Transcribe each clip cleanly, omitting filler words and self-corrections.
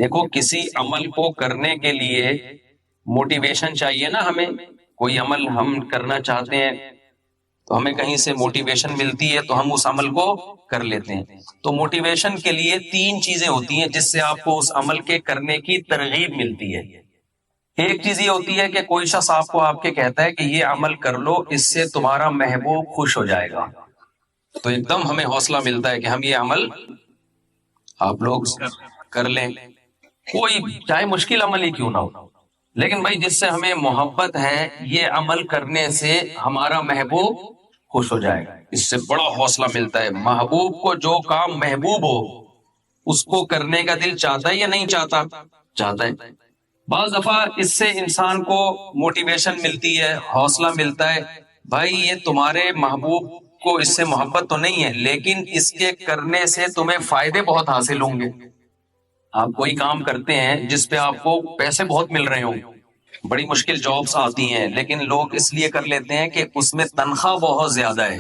دیکھو کسی عمل کو کرنے کے لیے موٹیویشن چاہیے نا ہمیں. کوئی عمل ہم کرنا چاہتے ہیں تو ہمیں کہیں سے موٹیویشن ملتی ہے تو ہم اس عمل کو کر لیتے ہیں. تو موٹیویشن کے لیے 3 چیزیں ہوتی ہیں جس سے آپ کو اس عمل کے کرنے کی ترغیب ملتی ہے. ایک چیز یہ ہوتی ہے کہ کوئی شخص آپ کو آپ کے کہتا ہے کہ یہ عمل کر لو، اس سے تمہارا محبوب خوش ہو جائے گا، تو ایک دم ہمیں حوصلہ ملتا ہے کہ ہم یہ عمل آپ لوگ کر لیں، کوئی چاہے مشکل عمل ہی کیوں نہ ہو. لیکن بھائی جس سے ہمیں محبت ہے، یہ عمل کرنے سے ہمارا محبوب خوش ہو جائے گا، اس سے بڑا حوصلہ ملتا ہے. محبوب کو جو کام محبوب ہو اس کو کرنے کا دل چاہتا ہے یا نہیں چاہتا؟ چاہتا ہے. بعض دفعہ اس سے انسان کو موٹیویشن ملتی ہے، حوصلہ ملتا ہے، بھائی یہ تمہارے محبوب کو اس سے محبت تو نہیں ہے لیکن اس کے کرنے سے تمہیں فائدے بہت حاصل ہوں گے. آپ کوئی کام کرتے ہیں جس پہ آپ کو پیسے بہت مل رہے ہوں، بڑی مشکل جابس آتی ہیں لیکن لوگ اس لیے کر لیتے ہیں کہ اس میں تنخواہ بہت زیادہ ہے،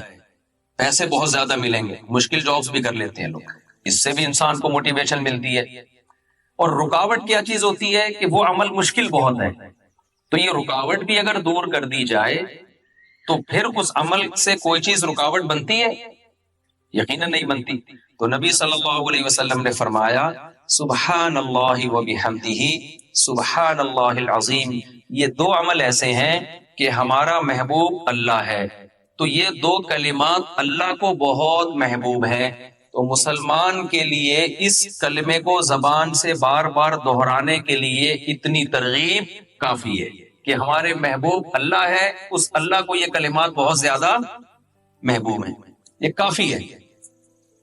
پیسے بہت زیادہ ملیں گے، مشکل جابس بھی کر لیتے ہیں لوگ، اس سے بھی انسان کو موٹیویشن ملتی ہے. اور رکاوٹ کیا چیز ہوتی ہے کہ وہ عمل مشکل بہت ہے، تو یہ رکاوٹ بھی اگر دور کر دی جائے تو پھر اس عمل سے کوئی چیز رکاوٹ بنتی ہے؟ یقیناً نہیں بنتی. تو نبی صلی اللہ علیہ وسلم نے فرمایا سبحان اللہ و بحمدہ سبحان اللہ العظیم. یہ 2 عمل ایسے ہیں کہ ہمارا محبوب اللہ ہے، تو یہ 2 کلمات اللہ کو بہت محبوب ہیں. تو مسلمان کے لیے اس کلمے کو زبان سے بار بار دہرانے کے لیے اتنی ترغیب کافی ہے کہ ہمارے محبوب اللہ ہے، اس اللہ کو یہ کلمات بہت زیادہ محبوب ہیں، یہ کافی ہے.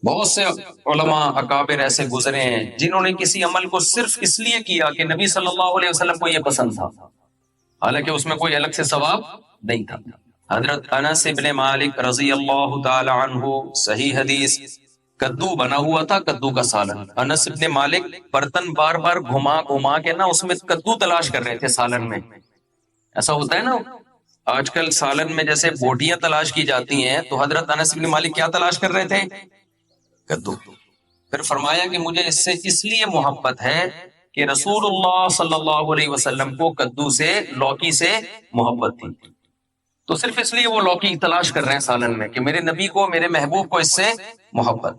بہت سے علماء اکابر ایسے گزرے ہیں جنہوں نے کسی عمل کو صرف اس لیے کیا کہ نبی صلی اللہ علیہ وسلم کو یہ پسند تھا، حالانکہ اس میں کوئی الگ سے ثواب نہیں تھا. حضرت انس بن مالک رضی اللہ تعالی عنہ، صحیح حدیث، کدو بنا ہوا تھا، کدو کا سالن. انس بن مالک برتن بار بار گھما گھما کے نا اس میں کدو تلاش کر رہے تھے سالن میں. ایسا ہوتا ہے نا آج کل سالن میں جیسے بوٹیاں تلاش کی جاتی ہیں، تو حضرت انس بن مالک کیا تلاش کر رہے تھے؟ کدو. پھر فرمایا کہ مجھے اس سے اس لیے محبت ہے کہ رسول اللہ صلی اللہ علیہ وسلم کو کدو سے، لوکی سے محبت تھی، تو صرف اس لیے وہ لوکی تلاش کر رہے ہیں سالن میں کہ میرے نبی کو، میرے محبوب کو اس سے محبت.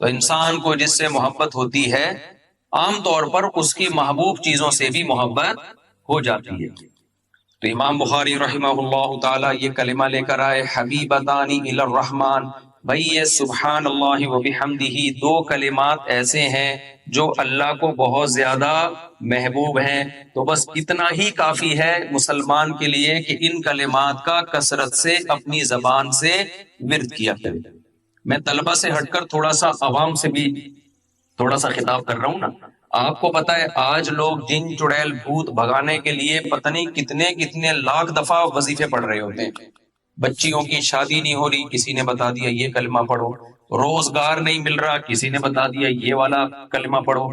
تو انسان کو جس سے محبت ہوتی ہے عام طور پر اس کی محبوب چیزوں سے بھی محبت ہو جاتی ہے. تو امام بخاری رحمہ اللہ تعالی یہ کلمہ لے کر آئے حبیبتان الی الرحمن. بھائی یہ سبحان اللہ و بحمدہ 2 کلمات ایسے ہیں جو اللہ کو بہت زیادہ محبوب ہیں. تو بس اتنا ہی کافی ہے مسلمان کے لیے کہ ان کلمات کا کثرت سے اپنی زبان سے ورد کیا کرے. میں طلبہ سے ہٹ کر تھوڑا سا عوام سے بھی تھوڑا سا خطاب کر رہا ہوں نا. آپ کو پتا ہے آج لوگ جن چڑیل بھوت بھگانے کے لیے پتہ نہیں کتنے کتنے لاکھ دفعہ وظیفے پڑھ رہے ہوتے ہیں. بچیوں کی شادی نہیں ہو رہی، کسی نے بتا دیا یہ کلمہ پڑھو. روزگار نہیں مل رہا، کسی نے بتا دیا یہ والا کلمہ پڑھو.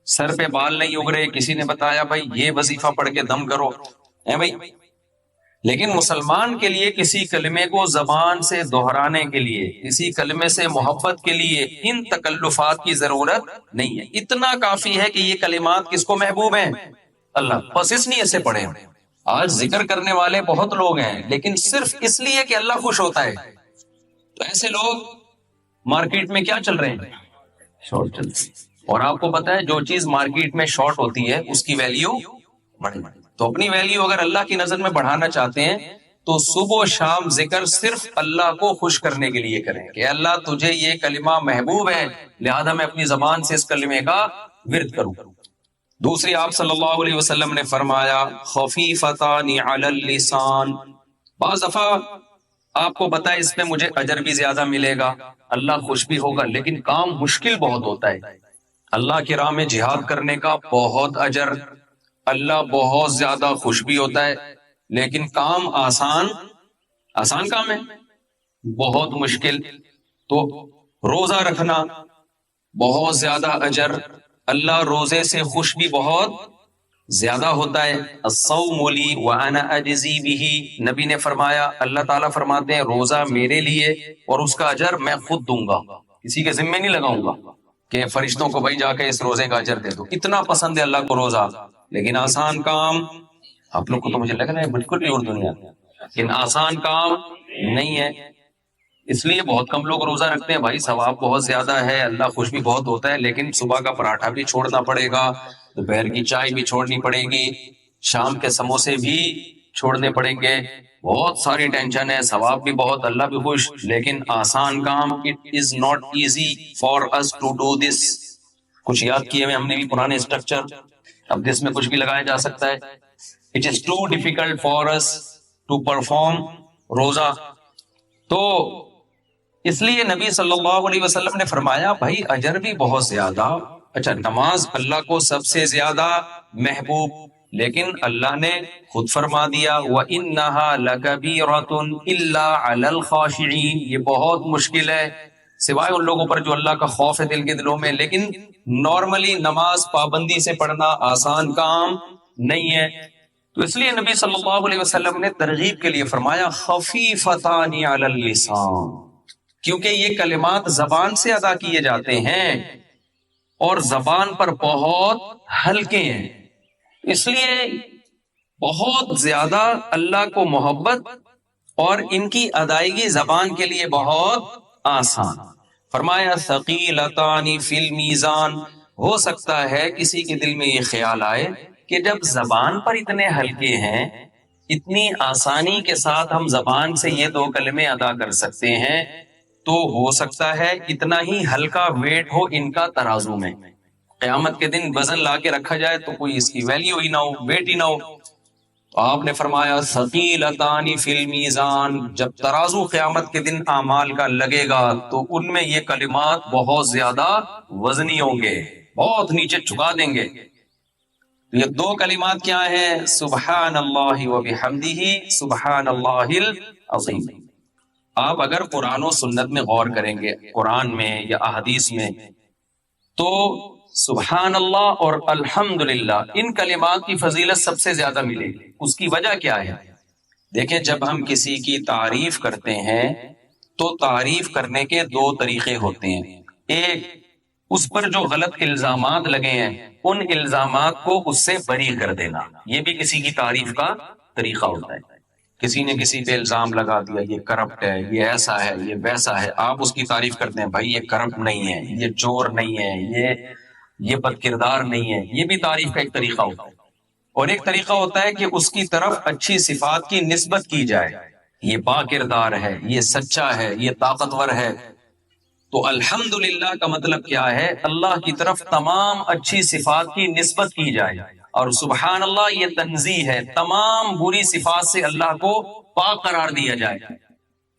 سر پہ بال نہیں اگ رہے، کسی نے بتایا بھائی یہ وظیفہ پڑھ کے دم کرو. بھائی لیکن مسلمان کے لیے کسی کلمے کو زبان سے دہرانے کے لیے، کسی کلمے سے محبت کے لیے ان تکلفات کی ضرورت نہیں ہے. اتنا کافی ہے کہ یہ کلمات کس کو محبوب ہیں؟ اللہ. بس اس نیت سے پڑھیں. آج ذکر کرنے والے بہت لوگ ہیں لیکن صرف اس لیے کہ اللہ خوش ہوتا ہے. تو ایسے لوگ مارکیٹ میں کیا چل رہے ہیں؟ شارٹ چل رہے ہیں. اور آپ کو پتا ہے جو چیز مارکیٹ میں شارٹ ہوتی ہے اس کی ویلیو بڑھے. تو اپنی ویلیو اگر اللہ کی نظر میں بڑھانا چاہتے ہیں تو صبح و شام ذکر صرف اللہ کو خوش کرنے کے لیے کریں کہ اللہ تجھے یہ کلمہ محبوب ہے لہذا میں اپنی زبان سے اس کلمے کا ورد کروں. دوسری آپ صلی اللہ علیہ وسلم نے فرمایا خفیفتان علی اللسان. بعض دفعہ آپ کو پتا ہے اس میں مجھے اجر بھی زیادہ ملے گا، اللہ خوش بھی ہوگا، لیکن کام مشکل بہت ہوتا ہے. اللہ کی راہ میں جہاد کرنے کا بہت اجر، اللہ بہت زیادہ خوش بھی ہوتا ہے، لیکن کام آسان کام ہے، بہت مشکل. تو روزہ رکھنا بہت زیادہ اجر، اللہ روزے سے خوش بھی بہت زیادہ ہوتا ہے. الصوم لی وانا اجزی بہ. نبی نے فرمایا، اللہ تعالیٰ فرماتے ہیں روزہ میرے لیے اور اس کا اجر میں خود دوں گا، کسی کے ذمہ نہیں لگاؤں گا کہ فرشتوں کو بھائی جا کے اس روزے کا اجر دے دو. اتنا پسند ہے اللہ کو روزہ، لیکن آسان کام آپ لوگ کو تو مجھے لگ رہا ہے بالکل بھی اردو نہیں آتا، لیکن آسان کام نہیں ہے. اس لیے بہت کم لوگ روزہ رکھتے ہیں. بھائی ثواب بہت زیادہ ہے، اللہ خوش بھی بہت ہوتا ہے، لیکن صبح کا پراٹھا بھی چھوڑنا پڑے گا، دوپہر کی چائے بھی چھوڑنی پڑے گی، شام کے سموسے بھی چھوڑنے پڑیں گے، بہت ساری ٹینشن ہے، ثواب بھی بہت، اللہ بھی خوش، لیکن آسان کام it is not easy for us to do this. کچھ یاد کیے ہوئے ہم نے بھی پرانے اسٹرکچر، اب دس میں کچھ بھی لگایا جا سکتا ہے. It is too difficult for us to perform roza. تو اس لیے نبی صلی اللہ علیہ وسلم نے فرمایا بھائی اجر بھی بہت زیادہ. اچھا نماز اللہ کو سب سے زیادہ محبوب، لیکن اللہ نے خود فرما دیا وَإِنَّهَا لَكَبِيرَةٌ إِلَّا عَلَى الْخَاشِعِينَ، یہ بہت مشکل ہے سوائے ان لوگوں پر جو اللہ کا خوف ہے دل کے دلوں میں. لیکن نارملی نماز پابندی سے پڑھنا آسان کام نہیں ہے. تو اس لیے نبی صلی اللہ علیہ وسلم نے ترغیب کے لیے فرمایا خفیفتان علی اللسان، کیونکہ یہ کلمات زبان سے ادا کیے جاتے ہیں اور زبان پر بہت ہلکے ہیں، اس لیے بہت زیادہ اللہ کو محبت اور ان کی ادائیگی زبان کے لیے بہت آسان. فرمایا ثقیلتان فی المیزان، ہو سکتا ہے کسی کے دل میں یہ خیال آئے کہ جب زبان پر اتنے ہلکے ہیں، اتنی آسانی کے ساتھ ہم زبان سے یہ دو کلمے ادا کر سکتے ہیں، تو ہو سکتا ہے اتنا ہی ہلکا ویٹ ہو ان کا ترازو میں. قیامت کے دن وزن لا کے رکھا جائے تو کوئی اس کی ویلیو ہی نہ ہو، ویٹ ہی نہ ہو. تو آپ نے فرمایا ثقیلتان فی المیزان، جب ترازو قیامت کے دن اعمال کا لگے گا تو ان میں یہ کلمات بہت زیادہ وزنی ہوں گے، بہت نیچے جھکا دیں گے. یہ دو کلمات کیا ہیں؟ سبحان اللہ و بحمدہ سبحان اللہ العظیم. آپ اگر قرآن و سنت میں غور کریں گے، قرآن میں یا احادیث میں، تو سبحان اللہ اور الحمدللہ ان کلمات کی فضیلت سب سے زیادہ ملے گی. اس کی وجہ کیا ہے؟ دیکھیں جب ہم کسی کی تعریف کرتے ہیں تو تعریف کرنے کے دو طریقے ہوتے ہیں. ایک، اس پر جو غلط الزامات لگے ہیں ان الزامات کو اس سے بری کر دینا، یہ بھی کسی کی تعریف کا طریقہ ہوتا ہے. کسی نے کسی پہ الزام لگا دیا یہ کرپٹ ہے، یہ ایسا ہے، یہ ویسا ہے، آپ اس کی تعریف کرتے ہیں بھائی یہ کرپٹ نہیں ہے، یہ چور نہیں ہے، یہ بد کردار نہیں ہے. یہ بھی تعریف کا ایک طریقہ ہوتا ہے. اور ایک طریقہ ہوتا ہے کہ اس کی طرف اچھی صفات کی نسبت کی جائے، یہ با کردار ہے، یہ سچا ہے، یہ طاقتور ہے. تو الحمدللہ کا مطلب کیا ہے؟ اللہ کی طرف تمام اچھی صفات کی نسبت کی جائے. اور سبحان اللہ یہ تنزیہ ہے، تمام بری صفات سے اللہ کو پاک قرار دیا جائے.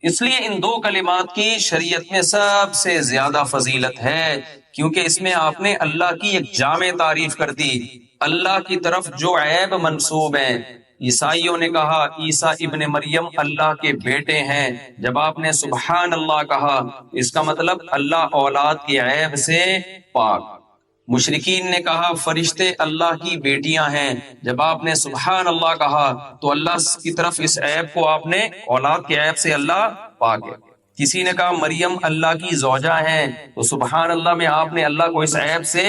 اس لیے ان دو کلمات کی شریعت میں سب سے زیادہ فضیلت ہے، کیونکہ اس میں آپ نے اللہ کی ایک جامع تعریف کر دی. اللہ کی طرف جو عیب منسوب ہیں، عیسائیوں نے کہا عیسیٰ ابن مریم اللہ کے بیٹے ہیں، جب آپ نے سبحان اللہ کہا اس کا مطلب اللہ اولاد کی عیب سے پاک. مشرکین نے کہا فرشتے اللہ کی بیٹیاں ہیں، جب آپ نے سبحان اللہ کہا تو اللہ کی طرف اس عیب کو آپ نے اولاد کے عیب سے اللہ پاک ہے. کسی نے کہا مریم اللہ کی زوجہ ہیں، تو سبحان اللہ میں آپ نے اللہ کو اس عیب سے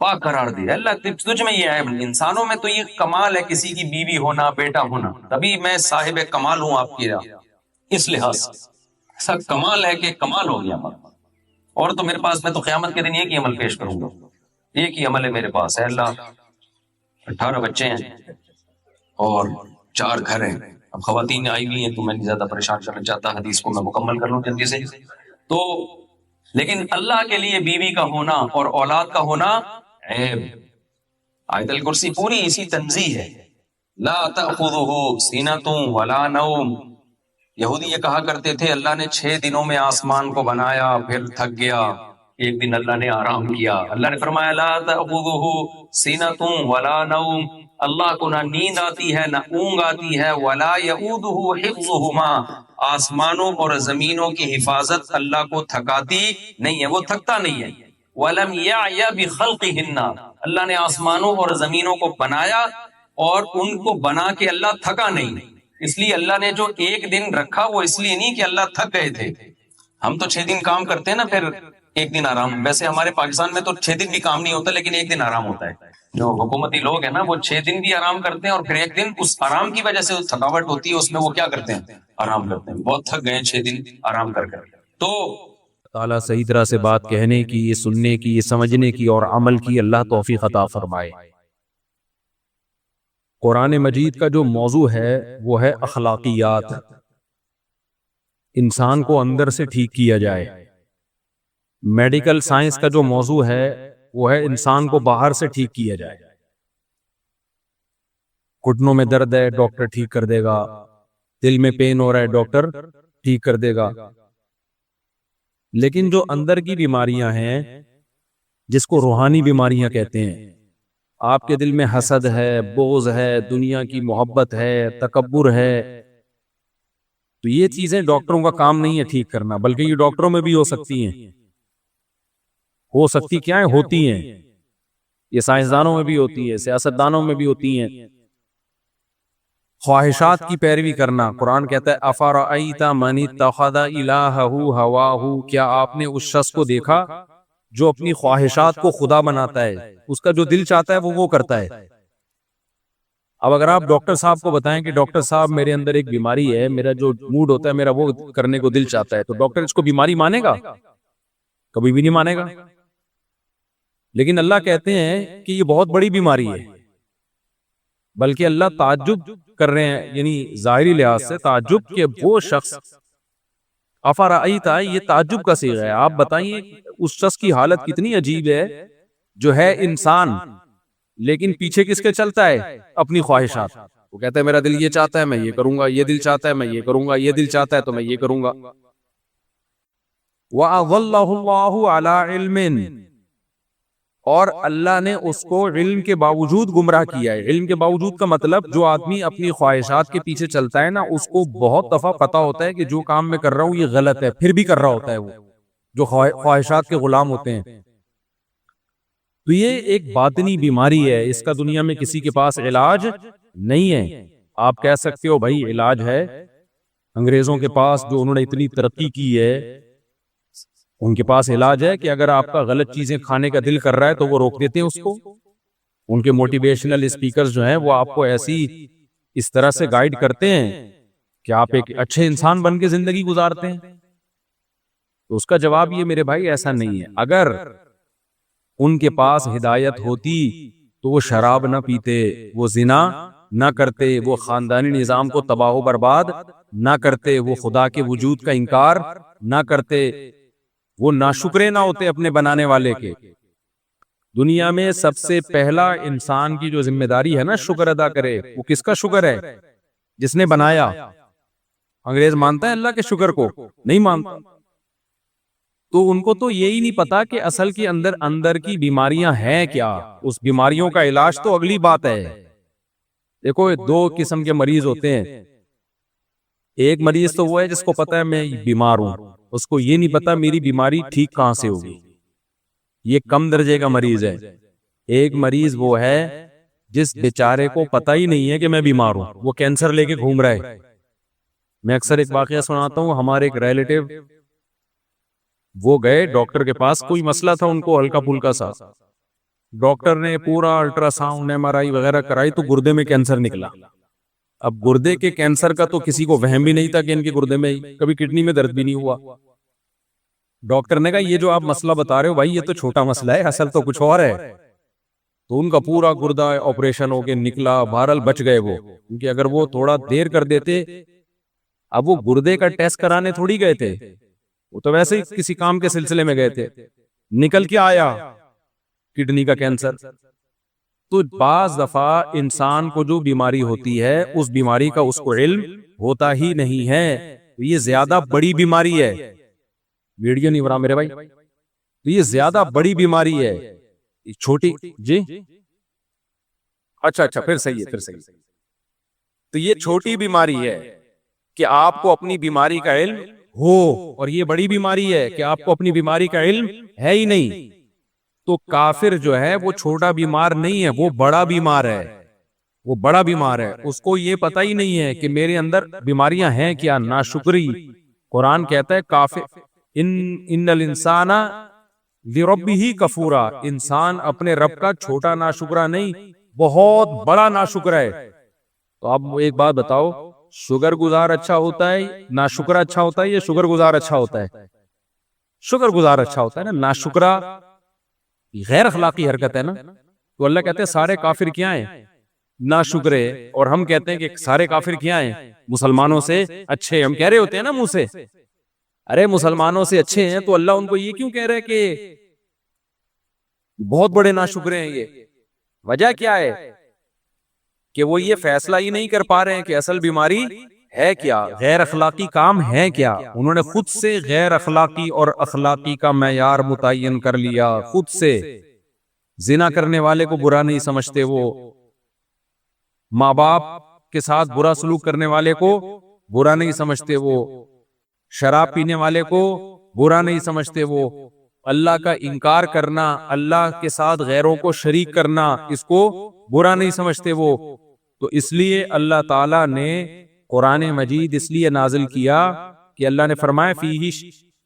پاک قرار دیا. اللہ تجھ میں یہ عیب نہیں. انسانوں میں تو یہ کمال ہے کسی کی بیوی ہونا، بیٹا ہونا، تبھی میں صاحب کمال ہوں آپ کی راہ. اس لحاظ سے ایسا کمال ہے کہ کمال ہو گیا. اور تو میرے پاس میں تو قیامت کے دن ایک ہی عمل پیش کروں گا، ایک ہی عمل ہے میرے پاس. ہے اللہ 18 بچے ہیں اور 4 گھر ہیں. اب خواتین آئی ہوئی ہیں تو میں نہیں زیادہ پریشان کرنا چاہتا، حدیث کو میں مکمل کر لوں جلدی سے. تو لیکن اللہ کے لیے بیوی کا ہونا اور اولاد کا ہونا عیب. آیت الکرسی پوری اسی تنزیہ ہے. لا تأخذہ سینۃ ولا نوم. یہودی یہ کہا کرتے تھے اللہ نے 6 دنوں میں آسمان کو بنایا پھر تھک گیا، ایک دن اللہ نے آرام کیا. اللہ نے فرمایا لا تأخذہ سینۃ ولا نوم، اللہ کو نہ نیند آتی ہے نہ اونگ آتی ہے. ولا یؤودہ حفظہما، آسمانوں اور زمینوں کی حفاظت اللہ کو تھکاتی نہیں ہے، وہ تھکتا نہیں ہے. ولم یعی بخلقہن، اللہ نے آسمانوں اور زمینوں کو بنایا اور ان کو بنا کے اللہ تھکا نہیں. اس لیے اللہ نے جو ایک دن رکھا وہ اس لیے نہیں کہ اللہ تھک گئے تھے. ہم تو 6 دن کام کرتے ہیں نا، پھر ایک دن آرام. ویسے ہمارے پاکستان میں تو 6 دن بھی کام نہیں ہوتا، لیکن ایک دن آرام ہوتا ہے. جو حکومتی لوگ ہیں نا وہ 6 دن بھی آرام کرتے ہیں، اور پھر ایک دن اس آرام کی وجہ سے تھکاوٹ ہوتی ہے، اس میں وہ کیا کرتے ہیں؟ آرام کرتے ہیں. بہت تھک گئے 6 دن آرام کر کر. تو تعالیٰ صحیح طرح سے بات کہنے کی، یہ سننے کی، یہ سمجھنے کی اور عمل کی اللہ توفیق عطا فرمائے. قرآن مجید کا جو موضوع ہے وہ ہے اخلاقیات. انسان کو اندر سے ٹھیک کیا جائے. میڈیکل سائنس کا جو موضوع ہے وہ ہے انسان کو باہر سے ٹھیک کیا جائے. گھٹنوں میں درد ہے، ڈاکٹر ٹھیک کر دے گا. دل میں پین ہو رہا ہے، ڈاکٹر ٹھیک کر دے گا. لیکن جو اندر کی بیماریاں ہیں، جس کو روحانی بیماریاں کہتے ہیں، آپ کے دل میں حسد ہے، بغض ہے، دنیا کی محبت ہے، تکبر ہے، تو یہ چیزیں ڈاکٹروں کا کام نہیں ہے ٹھیک کرنا، بلکہ یہ ڈاکٹروں میں بھی ہو سکتی ہیں. ہو سکتی کیا ہیں؟ ہوتی ہیں. یہ سائنسدانوں میں بھی ہوتی ہے، سیاستدانوں میں بھی ہوتی ہیں. خواہشات کی پیروی کرنا. قرآن کہتا ہے افرأیت من اتخذ الہہ ہواہ، کیا آپ نے اس شخص کو دیکھا جو اپنی خواہشات کو خدا بناتا ہے؟ اس کا جو دل چاہتا ہے وہ کرتا ہے. اب اگر آپ ڈاکٹر صاحب کو بتائیں کہ ڈاکٹر صاحب میرے اندر ایک بیماری ہے، میرا جو موڈ ہوتا ہے میرا وہ کرنے کو دل چاہتا ہے، تو ڈاکٹر اس کو بیماری مانے گا؟ کبھی بھی نہیں مانے گا. لیکن اللہ کہتے ہیں کہ یہ بہت بڑی بیماری ہے. بلکہ اللہ تعجب کر رہے ہیں، یعنی ظاہری لحاظ سے تعجب کہ وہ شخص، افرأیت، یہ تعجب کا صیغہ ہے. آپ بتائیے اس شخص کی حالت کتنی عجیب ہے جو ہے انسان، لیکن پیچھے کس کے چلتا ہے؟ اپنی خواہشات. وہ کہتا ہے میرا دل یہ چاہتا ہے میں یہ کروں گا، یہ دل چاہتا ہے میں یہ کروں گا، یہ دل چاہتا ہے تو میں یہ کروں گا. وَأَضَلَّهُ اللَّهُ عَلَىٰ عِلْمٍ، اور اللہ نے اس کو علم کے باوجود گمراہ کیا ہے. علم کے باوجود کا مطلب جو آدمی اپنی خواہشات کے پیچھے چلتا ہے نا، اس کو بہت دفعہ پتا ہوتا ہے کہ جو کام میں کر رہا ہوں یہ غلط ہے، پھر بھی کر رہا ہوتا ہے. وہ جو خواہشات کے غلام ہوتے ہیں، تو یہ ایک باطنی بیماری ہے. اس کا دنیا میں کسی کے پاس علاج نہیں ہے. آپ کہہ سکتے ہو بھائی علاج ہے انگریزوں کے پاس، جو انہوں نے اتنی ترقی کی ہے، ان کے پاس علاج ہے کہ اگر آپ کا غلط چیزیں کھانے کا دل کر رہا ہے تو وہ روک دیتے ہیں اس کو. ان کے موٹیویشنل اسپیکرز جو ہیں وہ آپ کو ایسی اس طرح سے گائیڈ کرتے ہیں کہ آپ ایک اچھے انسان بن کے زندگی گزارتے ہیں. تو اس کا جواب یہ میرے بھائی ایسا نہیں ہے. اگر ان کے پاس ہدایت ہوتی تو وہ شراب نہ پیتے، وہ زنا نہ کرتے، وہ خاندانی نظام کو تباہ و برباد نہ کرتے، وہ خدا کے وجود کا انکار نہ کرتے، وہ ناشکرے نہ ہوتے اپنے بنانے والے کے. دنیا میں سب سے پہلا انسان کی جو ذمہ داری ہے نا شکر ادا کرے، وہ کس کا شکر ہے؟ جس نے بنایا. انگریز مانتا ہے اللہ کے شکر کو؟ نہیں مانتا. تو ان کو تو یہی نہیں پتا کہ اصل کے اندر کی بیماریاں ہیں کیا. اس بیماریوں کا علاج تو اگلی بات ہے. دیکھو 2 قسم کے مریض ہوتے ہیں. ایک مریض تو وہ ہے جس کو پتا ہے میں بیمار ہوں، اس کو یہ نہیں پتا میری بیماری ٹھیک کہاں سے ہوگی. یہ کم درجے کا مریض ہے. ایک مریض وہ ہے جس بیچارے کو پتا ہی نہیں ہے کہ میں بیمار ہوں، وہ کینسر لے کے گھوم رہا ہے. میں اکثر ایک واقعہ سناتا ہوں. ہمارے ایک ریلیٹیو وہ گئے ڈاکٹر کے پاس، کوئی مسئلہ تھا ان کو ہلکا پھلکا سا. ڈاکٹر نے پورا الٹرا ساؤنڈ MRI وغیرہ کرائی تو گردے میں کینسر نکلا. اب گردے کے کینسر کا تو کسی کو وہم بھی نہیں تھا کہ ان کے گردے میں کبھی کڈنی میں درد بھی نہیں ہوا. ڈاکٹر نے کہا یہ جو آپ مسئلہ بتا رہے ہو بھائی یہ تو چھوٹا مسئلہ ہے، اصل تو کچھ اور ہے. تو ان کا پورا گردہ آپریشن ہو کے نکلا. بہرحال بچ گئے وہ، کیونکہ اگر وہ تھوڑا دیر کر دیتے، اب وہ گردے کا ٹیسٹ کرانے تھوڑی گئے تھے، وہ تو ویسے ہی کسی کام کے سلسلے میں گئے تھے، نکل کے آیا کڈنی کا کینسر. تو بعض دفعہ انسان کو جو بیماری ہوتی ہے اس بیماری کا اس کو علم ہوتا ہی نہیں ہے. یہ زیادہ بڑی بیماری ہے. ویڈیو نہیں بنا میرے بھائی. تو یہ زیادہ بڑی بیماری ہے. چھوٹی جی اچھا پھر صحیح ہے، پھر صحیح. تو یہ چھوٹی بیماری ہے کہ آپ کو اپنی بیماری کا علم ہو، اور یہ بڑی بیماری ہے کہ آپ کو اپنی بیماری کا علم ہے ہی نہیں. تو کافر جو ہے وہ چھوٹا بیمار نہیں ہے، وہ بڑا بیمار ہے. وہ بڑا بیمار ہے، اس کو یہ پتہ ہی نہیں ہے کہ میرے اندر بیماریاں ہیں کیا. ناشکری. قرآن کہتا ہے کافر ان الانسان لِرَبِّهِ کفورا، انسان اپنے رب کا چھوٹا ناشکرا نہیں، بہت بڑا ناشکرا ہے۔ تو آپ ایک بات بتاؤ، شکر گزار اچھا ہوتا ہے، ناشکرا اچھا ہوتا ہے، یا شکر گزار اچھا ہوتا ہے؟ شکر گزار اچھا ہوتا ہے نا۔ ناشکرا غیر اخلاقی حرکت ہے نا۔ تو اللہ کہتے ہیں سارے کافر کیا ہیں؟ ناشکرے۔ اور ہم کہتے ہیں کہ سارے کافر کیا ہیں؟ مسلمانوں سے اچھے۔ ہم کہہ رہے ہوتے ہیں نا منہ سے، ارے مسلمانوں سے اچھے ہیں، تو اللہ ان کو یہ کیوں کہہ رہے کہ بہت بڑے ناشکرے ہیں؟ یہ وجہ کیا ہے کہ وہ یہ فیصلہ ہی نہیں کر پا رہے ہیں کہ اصل بیماری ہے کیا، غیر اخلاقی کام ہے کیا۔ انہوں نے خود سے غیر اخلاقی اور اخلاقی کا معیار متعین کر لیا، خود سے۔ زنا کرنے والے کو برا نہیں سمجھتے، وہ ماں باپ کے ساتھ برا سلوک کرنے والے کو برا نہیں سمجھتے، وہ شراب پینے والے کو برا نہیں سمجھتے، وہ اللہ کا انکار کرنا، اللہ کے ساتھ غیروں کو شریک کرنا، اس کو برا نہیں سمجھتے وہ۔ تو اس لیے اللہ تعالیٰ نے قرآن مجید اس لیے نازل کیا کہ اللہ نے فرمایا فیہ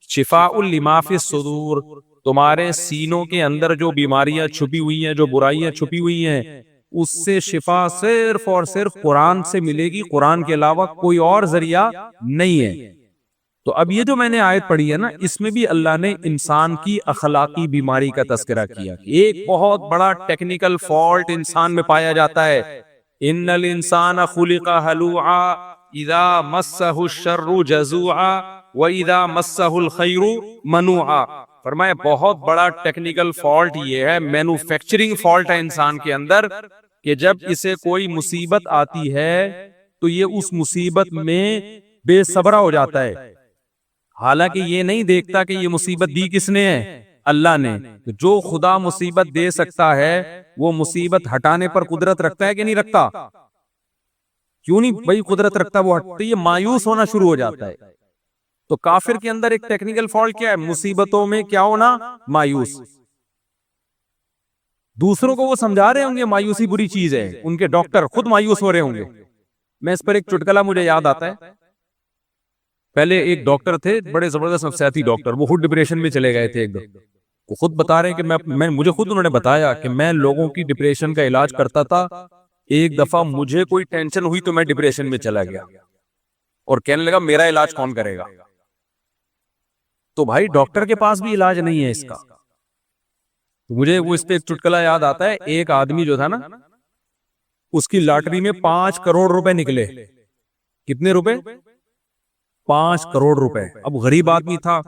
شفاء لما فی الصدور، تمہارے سینوں کے اندر جو بیماریاں چھپی ہوئی ہیں، جو برائیاں چھپی ہوئی ہیں، اس سے شفا صرف اور صرف قرآن سے ملے گی، قرآن کے علاوہ کوئی اور ذریعہ نہیں ہے۔ تو اب یہ جو میں نے آیت پڑھی ہے نا، اس میں بھی اللہ نے انسان کی اخلاقی بیماری کا تذکرہ کیا کہ ایک بہت بڑا ٹیکنیکل فالٹ انسان میں پایا جاتا ہے۔ ان الانسان خلق ہلوعا اذا مسہ الشر جزوعا واذا مسہ الخیر منوعا۔ فرمایا بہت بڑا ٹیکنیکل فالٹ یہ ہے، مینوفیکچرنگ فالٹ ہے انسان کے اندر، کہ جب اسے کوئی مصیبت آتی ہے تو یہ اس مصیبت میں بے صبرا ہو جاتا ہے، حالانکہ یہ نہیں دیکھتا کہ یہ مصیبت دی کس نے ہے؟ اللہ نے۔ جو خدا مصیبت دے سکتا ہے وہ مصیبت ہٹانے پر قدرت رکھتا ہے کہ نہیں رکھتا؟ کیوں نہیں بھائی قدرت رکھتا وہ؟ تو یہ مایوس ہونا شروع ہو جاتا ہے۔ تو کافر کے اندر ایک ٹیکنیکل فالٹ کیا ہے؟ مصیبتوں میں کیا ہونا؟ مایوس۔ دوسروں کو وہ سمجھا رہے ہوں گے مایوسی بری چیز ہے، ان کے ڈاکٹر خود مایوس ہو رہے ہوں گے۔ میں اس پر ایک چٹکلا مجھے یاد آتا ہے، پہلے ایک ڈاکٹر تھے، بڑے زبردست نفسیاتی ڈاکٹر، وہ خود ڈپریشن میں چلے گئے تھے ایک دم۔ وہ خود بتا رہے ہیں کہ مجھے خود انہوں نے بتایا کہ میں لوگوں کی ڈپریشن کا علاج کرتا تھا، ایک دفعہ مجھے کوئی ٹینشن ہوئی تو میں ڈپریشن میں چلا گیا، اور کہنے لگا میرا علاج کون کرے گا؟ تو بھائی ڈاکٹر کے پاس بھی علاج نہیں ہے اس کا۔ مجھے وہ اس پہ ایک چٹکلا یاد آتا ہے، ایک آدمی جو تھا نا، اس کی لاٹری میں 5 کروڑ روپے نکلے۔ کتنے روپے؟ 5 کروڑ روپے۔ اب غریب آدمی تھا،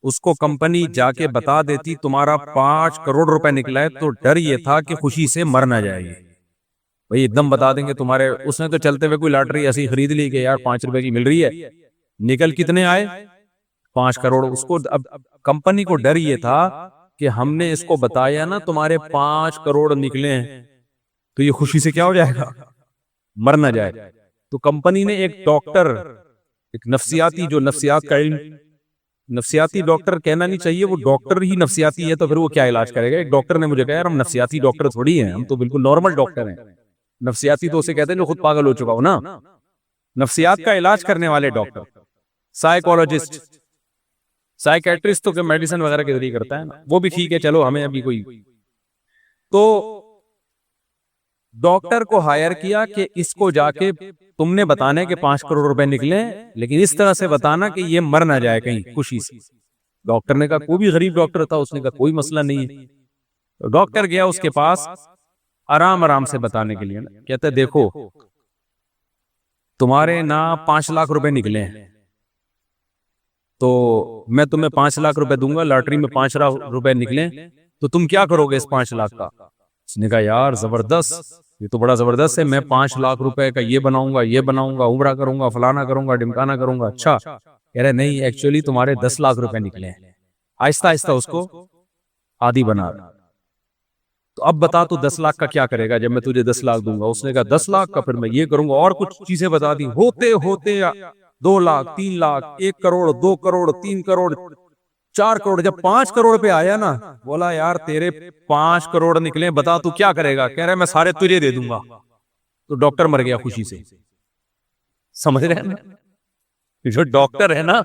اس کو کمپنی جا کے بتا دیتی تمہارا 5 کروڑ روپے نکلا ہے، تو ڈر یہ تھا کہ خوشی سے مر نہ جائے گی، بھئی ایک دم بتا دیں گے تمہارے۔ اس نے تو چلتے ہوئے کوئی لاٹری ایسی خرید لی کہ یار 5 روپے کی مل رہی ہے، نکل کتنے آئے؟ 5 کروڑ۔ اس کو اب کمپنی کو ڈر یہ تھا کہ ہم نے اس کو بتایا نا تمہارے 5 کروڑ نکلے ہیں، تو یہ خوشی سے کیا ہو جائے گا؟ مر نہ جائے۔ تو کمپنی نے ایک ڈاکٹر، ایک نفسیاتی، جو نفسیات کا علم، نفسیاتی ڈاکٹر کہنا نہیں چاہیے، وہ ڈاکٹر ہی نفسیاتی ہے تو پھر وہ کیا علاج کرے گا؟ ایک ڈاکٹر نے مجھے کہا یار ہم نفسیاتی ڈاکٹر تھوڑی ہیں، ہم تو بالکل نارمل ڈاکٹر ہیں۔ نفسیاتی تو اسے کہتے ہیں جو خود پاگل ہو چکا ہو نا، نفسیات کا علاج کرنے والے ڈاکٹر، سائیکولوجسٹ، سائیکیٹرسٹ تو کہ میڈیسن وغیرہ کے ذریعے کرتا ہے نا، وہ بھی ٹھیک ہے، چلو ہمیں ابھی کوئی۔ تو ڈاکٹر کو ہائر کیا کہ اس کو جا کے تم نے بتانا ہے کہ 5 کروڑ روپے نکلے، لیکن اس طرح سے بتانا کہ یہ مر نہ جائے کہیں خوشی سے۔ ڈاکٹر نے کہا، کوئی بھی غریب ڈاکٹر تھا، اس نے کہا کوئی مسئلہ نہیں ہے۔ ڈاکٹر گیا اس کے پاس آرام آرام سے بتانے کے لیے، کہتا ہے دیکھو تمہارے نا 5 لاکھ روپے نکلے ہیں، تو میں تمہیں 5 لاکھ روپے دوں گا، لاٹری میں 5 لاکھ روپے نکلے تو تم کیا کرو گے اس 5 لاکھ کا؟ اس نے کہا یار زبردست، یہ تو بڑا زبردست ہے، میں 5 لاکھ روپے کا یہ بناؤں گا، یہ بناؤں گا، عمرہ کروں گا، فلانا کروں گا، ڈمکانا کروں گا۔ اچھا، کہہ رہے نہیں ایکچولی تمہارے 10 لاکھ روپے نکلے ہیں۔ آہستہ آہستہ اس کو عادی بنا رہا۔ تو اب بتا تو 10 لاکھ کا کیا کرے گا جب میں تجھے 10 لاکھ دوں گا؟ اس نے کہا 10 لاکھ کا پھر میں یہ کروں گا، اور کچھ چیزیں بتا دی، ہوتے ہوتے 2 لاکھ، 3 لاکھ، 1 کروڑ، 2 کروڑ، 3 کروڑ، 4 کروڑ، جب 5 کروڑ پہ آیا نا، بولا یار تیرے 5 کروڑ نکلے، بتا تو کیا کرے گا؟ کہہ رہا ہے میں سارے تجھے دے دوں گا۔ تو ڈاکٹر مر گیا خوشی سے۔ سمجھ رہے ہیں جو ڈاکٹر ہے نا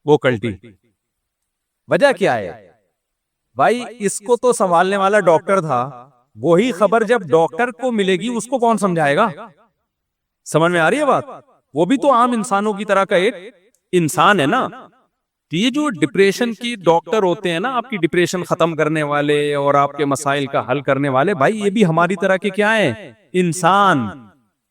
وہ کلٹی، وجہ کیا ہے بھائی؟ اس کو تو سنبھالنے والا ڈاکٹر تھا، وہی خبر جب ڈاکٹر کو ملے گی اس کو کون سمجھائے گا؟ سمجھ میں آ رہی ہے بات؟ وہ بھی تو عام انسانوں کی طرح کا ایک انسان ہے نا. یہ جو ڈپریشن کی ڈاکٹر ہوتے ہیں نا، آپ کی ڈپریشن ختم کرنے والے اور آپ کے مسائل کا حل کرنے والے، بھائی یہ بھی ہماری طرح کے کیا ہیں؟ انسان.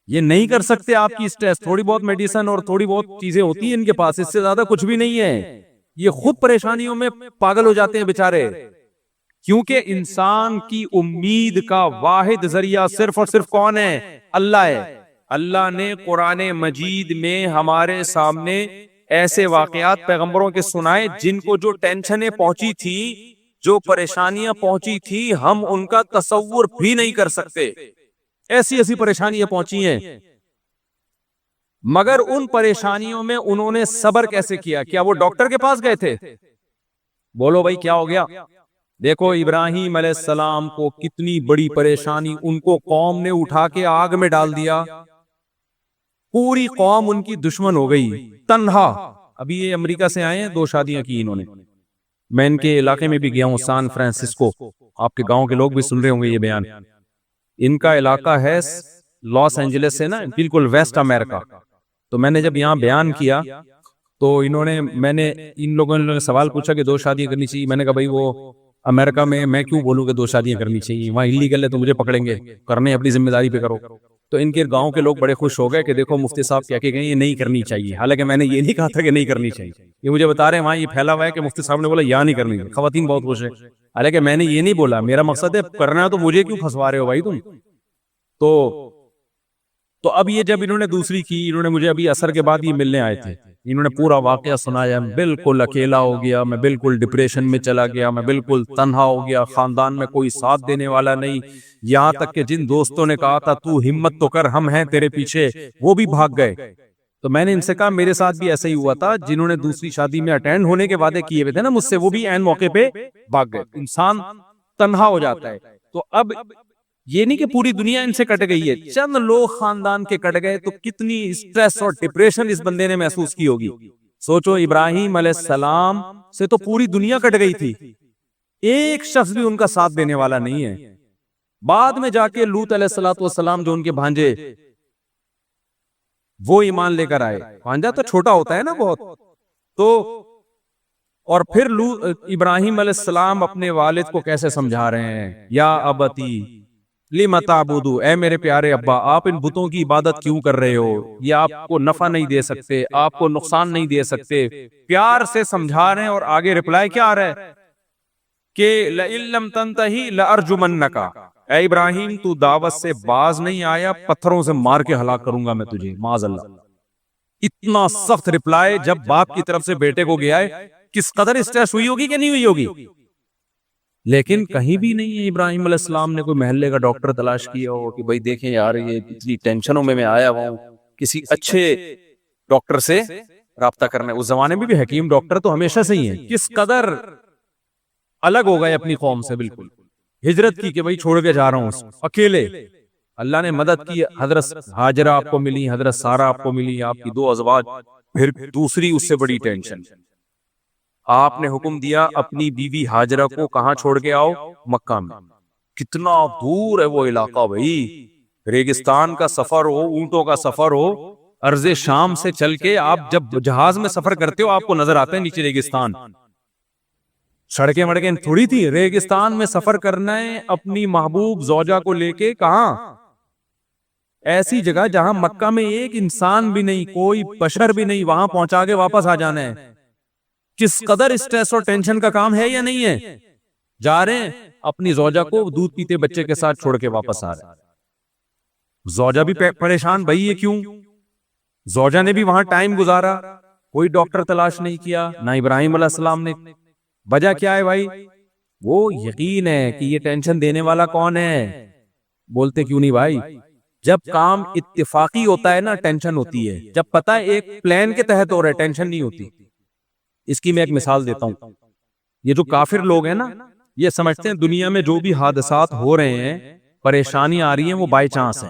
یہ نہیں کر سکتے آپ کی اسٹریس. تھوڑی بہت میڈیسن اور تھوڑی بہت چیزیں ہوتی ہیں ان کے پاس، اس سے زیادہ کچھ بھی نہیں ہے. یہ خود پریشانیوں میں پاگل ہو جاتے ہیں بیچارے. کیونکہ انسان کی امید کا واحد ذریعہ صرف اور صرف کون ہے؟ اللہ ہے. اللہ نے قرآن مجید میں ہمارے سامنے ایسے واقعات پیغمبروں کے سنائے جن کو جو ٹینشنیں پہنچی تھی، جو پریشانیاں پہنچی تھی، ہم ان کا تصور بھی نہیں کر سکتے. ایسی ایسی پریشانیاں پہنچی ہیں، مگر ان پریشانیوں میں انہوں نے صبر کیسے کیا؟ کیا وہ ڈاکٹر کے پاس گئے تھے؟ بولو بھائی کیا ہو گیا؟ دیکھو ابراہیم علیہ السلام کو کتنی بڑی پریشانی، ان کو قوم نے اٹھا کے آگ میں ڈال دیا، پوری قوم ان کی دشمن ہو گئی. تنہا. ابھی یہ امریکہ سے آئے ہیں، 2 شادیاں کی انہوں نے. میں ان کے علاقے میں بھی گیا ہوں، سان فرانسسکو. آپ کے گاؤں کے لوگ بھی سن رہے ہوں گے یہ بیان. ان کا علاقہ ہے لاس اینجلس سے نا، بالکل ویسٹ امریکہ. تو میں نے جب یہاں بیان کیا تو میں نے ان لوگوں نے سوال پوچھا کہ 2 شادیاں کرنی چاہیے. میں نے کہا بھائی وہ امریکہ میں کیوں بولوں کہ 2 شادیاں کرنی چاہیے؟ وہاں اللیگل ہے تو مجھے پکڑیں گے. کرنے اپنی ذمہ داری پہ کرو. تو ان کے گاؤں کے لوگ بڑے خوش ہو گئے کہ دیکھو مفتی صاحب کیا کہ گئے یہ نہیں کرنی چاہیے. حالانکہ میں نے یہ نہیں کہا تھا کہ نہیں کرنی چاہیے. یہ مجھے بتا رہے ہیں وہاں یہ پھیلا ہوا ہے کہ مفتی صاحب نے بولا یا نہیں کرنی. خواتین بہت خوش ہیں. حالانکہ میں نے یہ نہیں بولا. میرا مقصد ہے کرنا ہے تو مجھے کیوں پھنسوا رہے ہو بھائی تم؟ تو اب یہ جب انہوں نے دوسری کی، انہوں نے مجھے ابھی عصر کے بعد یہ ملنے آئے تھے، انہوں نے پورا واقعہ سنایا. بالکل اکیلا ہو گیا میں، بالکل ڈپریشن میں چلا گیا میں، بالکل تنہا ہو گیا، خاندان میں کوئی ساتھ دینے والا نہیں. یہاں تک کہ جن دوستوں نے کہا تھا تو ہمت تو کر ہم ہیں تیرے پیچھے، وہ بھی بھاگ گئے. تو میں نے ان سے کہا میرے ساتھ بھی ایسا ہی ہوا تھا. جنہوں نے دوسری شادی میں اٹینڈ ہونے کے وعدے کیے ہوئے تھے نا مجھ سے، وہ بھی عین موقع پہ بھاگ گئے. انسان تنہا ہو جاتا ہے. تو اب یہ نہیں کہ پوری دنیا ان سے کٹ گئی ہے، چند لوگ خاندان کے کٹ گئے تو کتنی اسٹریس اور ڈپریشن اس بندے نے محسوس کی ہوگی. سوچو ابراہیم علیہ السلام سے تو پوری دنیا کٹ گئی تھی، ایک شخص بھی ان کا ساتھ دینے والا نہیں ہے. بعد میں جا کے لوط علیہ السلام جو ان کے بھانجے، وہ ایمان لے کر آئے. بھانجا تو چھوٹا ہوتا ہے نا بہت. تو اور پھر ابراہیم علیہ السلام اپنے والد کو کیسے سمجھا رہے ہیں، یا ابتی لم تعبدو، اے میرے پیارے ابا آپ ان بتوں کی عبادت کیوں کر رہے ہو؟ یہ آپ کو نفع نہیں دے سکتے، آپ کو نقصان نہیں دے سکتے. پیار سے سمجھا رہے ہیں. اور آگے رپلائی کیا آ رہا ہے کہ لئن لم تنتہی لارجمنک، اے ابراہیم تو دعوت سے باز نہیں آیا، پتھروں سے مار کے ہلاک کروں گا میں تجھے، معاذ اللہ. اتنا سخت رپلائی جب باپ کی طرف سے بیٹے کو گیا ہے، کس قدر اسٹریس ہوئی ہوگی کہ نہیں ہوئی ہوگی. لیکن کہیں بھی نہیں ہے ابراہیم علیہ السلام نے کوئی محلے کا ڈاکٹر تلاش کیا ہو کہ بھائی دیکھیں یار یہ اتنی ٹینشنوں میں آیا ہوں، کسی اچھے ڈاکٹر سے رابطہ کرنا ہے. اس زمانے میں بھی حکیم ڈاکٹر تو ہمیشہ سے ہی ہیں. کس قدر الگ ہو گئے اپنی قوم سے، بالکل ہجرت کی کہ بھائی چھوڑ کے جا رہا ہوں اکیلے. اللہ نے مدد کی. حضرت ہاجرہ آپ کو ملی، حضرت سارہ آپ کو ملی، آپ کی 2 ازواج. پھر دوسری اس سے بڑی ٹینشن، آپ نے حکم دیا اپنی بیوی ہاجرہ کو کہاں چھوڑ کے آؤ؟ مکہ میں. کتنا دور ہے وہ علاقہ بھائی، ریگستان کا سفر ہو، اونٹوں کا سفر ہو. ارض شام سے چل کے آپ جب جہاز میں سفر کرتے ہو آپ کو نظر آتا ہے نیچے ریگستان. سڑکیں مڑکیں تھوڑی تھی. ریگستان میں سفر کرنا ہے اپنی محبوب زوجہ کو لے کے. کہاں؟ ایسی جگہ جہاں مکہ میں ایک انسان بھی نہیں، کوئی بشر بھی نہیں، وہاں پہنچا کے واپس آ جانا ہے. کس قدر اسٹریس اور ٹینشن کا کام ہے یا نہیں ہے؟ جا رہے ہیں اپنی زوجہ کو دودھ پیتے بچے کے ساتھ چھوڑ کے واپس آ رہے ہیں. زوجہ بھی پریشان، بھائی یہ کیوں؟ زوجہ نے بھی وہاں ٹائم گزارا، کوئی ڈاکٹر تلاش نہیں کیا، نہ ابراہیم علیہ السلام نے. وجہ کیا ہے بھائی؟ وہ یقین ہے کہ یہ ٹینشن دینے والا کون ہے. بولتے کیوں نہیں بھائی؟ جب کام اتفاقی ہوتا ہے نا ٹینشن ہوتی ہے، جب پتہ ایک پلان کے تحت ہو رہا ہے ٹینشن نہیں ہوتی. اس کی میں ایک مثال دیتا ہوں. یہ جو کافر لوگ ہیں نا، یہ سمجھتے ہیں دنیا میں جو بھی حادثات ہو رہے ہیں، پریشانی آ رہی ہیں، وہ بائی چانس ہے.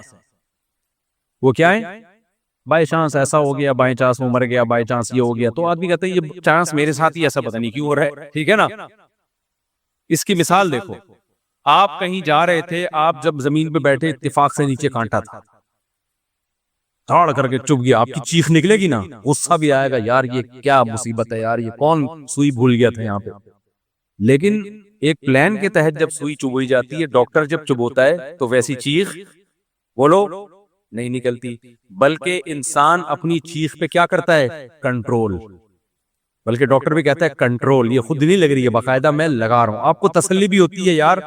وہ کیا ہے؟ بائی چانس ایسا ہو گیا، بائی چانس وہ مر گیا، بائی چانس یہ ہو گیا، تو آدمی کہتا ہے یہ چانس میرے ساتھ ہی ایسا پتہ نہیں کیوں ہو رہا ہے، ٹھیک ہے نا. اس کی مثال دیکھو، آپ کہیں جا رہے تھے، آپ جب زمین پہ بیٹھے اتفاق سے نیچے کانٹا تھا، دھاڑ کر کے چپ گیا، آپ کی چیخ نکلے گی نا، غصہ بھی آئے گا، یار یہ کیا مصیبت ہے، یار یہ کون سوئی بھول گیا تھا یہاں پہ. لیکن ایک پلان کے تحت جب سوئی چبوئی جاتی ہے، ڈاکٹر جب چبوتا ہے تو ویسی چیخ بولو نہیں نکلتی، بلکہ انسان اپنی چیخ پہ کیا کرتا ہے؟ کنٹرول. بلکہ ڈاکٹر بھی کہتا ہے کنٹرول، یہ خود نہیں لگ رہی ہے، باقاعدہ میں لگا رہا ہوں. آپ کو تسلی بھی ہوتی ہے، یار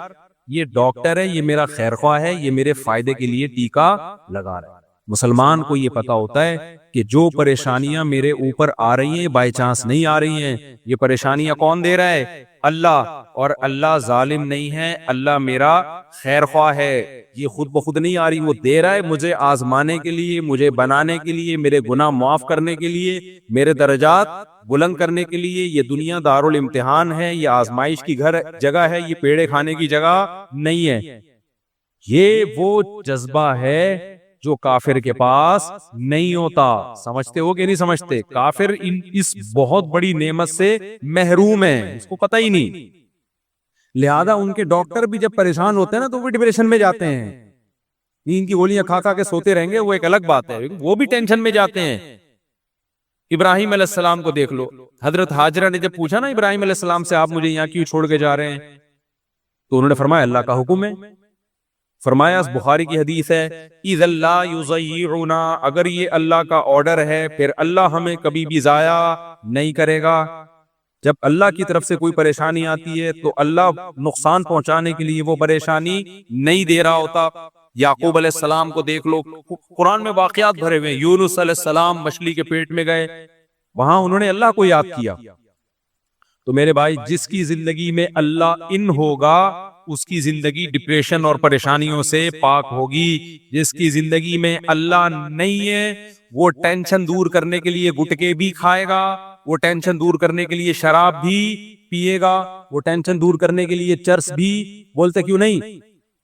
یہ ڈاکٹر ہے، یہ میرا خیر خواہ ہے، یہ میرے فائدے کے لیے ٹیکا لگا رہا ہے. مسلمان کو یہ پتا ہوتا ہے کہ جو پریشانیاں میرے اوپر آ رہی ہیں بائی چانس نہیں آ رہی ہیں، یہ پریشانیاں کون دے رہا ہے؟ اللہ. اور اللہ ظالم نہیں ہے، اللہ میرا خیر خواہ ہے، یہ خود بخود نہیں آ رہی، وہ دے رہا ہے مجھے آزمانے کے لیے، مجھے بنانے کے لیے، میرے گناہ معاف کرنے کے لیے، میرے درجات بلند کرنے کے لیے. یہ دنیا دارالامتحان ہے، یہ آزمائش کی جگہ ہے، یہ پیڑے کھانے کی جگہ نہیں ہے. یہ وہ جذبہ ہے جو کافر کے پاس نہیں ہوتا. سمجھتے ہو کہ نہیں سمجھتے؟ کافر اس بہت بڑی نعمت سے محروم ہے، اس کو پتہ ہی نہیں. لہذا ان کے ڈاکٹر بھی جب پریشان ہوتے ہیں نا تو وہ ڈپریشن میں جاتے ہیں. نیند کی گولیاں کھا کھا کے سوتے رہیں گے وہ ایک الگ بات ہے، وہ بھی ٹینشن میں جاتے ہیں. ابراہیم علیہ السلام کو دیکھ لو، حضرت ہاجرہ نے جب پوچھا نا ابراہیم علیہ السلام سے آپ مجھے یہاں کیوں چھوڑ کے جا رہے ہیں، تو انہوں نے فرمایا اللہ کا حکم ہے. فرمایا بخاری کی حدیث ہے اذا لا یضیعنا، اگر یہ اللہ کا آرڈر ہے پھر اللہ ہمیں کبھی بھی ضائع نہیں کرے گا. جب اللہ کی طرف سے کوئی پریشانی آتی ہے تو اللہ نقصان پہنچانے کے لیے وہ پریشانی نہیں دے رہا ہوتا. یعقوب علیہ السلام کو دیکھ لو، قرآن میں واقعات بھرے ہوئے. یونس علیہ السلام مچھلی کے پیٹ میں گئے، وہاں انہوں نے اللہ کو یاد کیا. تو میرے بھائی جس کی زندگی میں اللہ ان ہوگا اس کی زندگی ڈپریشن اور پریشانیوں سے پاک ہوگی. جس کی زندگی میں اللہ نہیں ہے وہ ٹینشن دور کرنے کے لیے گٹکے بھی کھائے گا، وہ ٹینشن دور کرنے کے لیے شراب بھی پیے گا، وہ ٹینشن دور کرنے کے لیے چرس بھی، بولتے کیوں نہیں،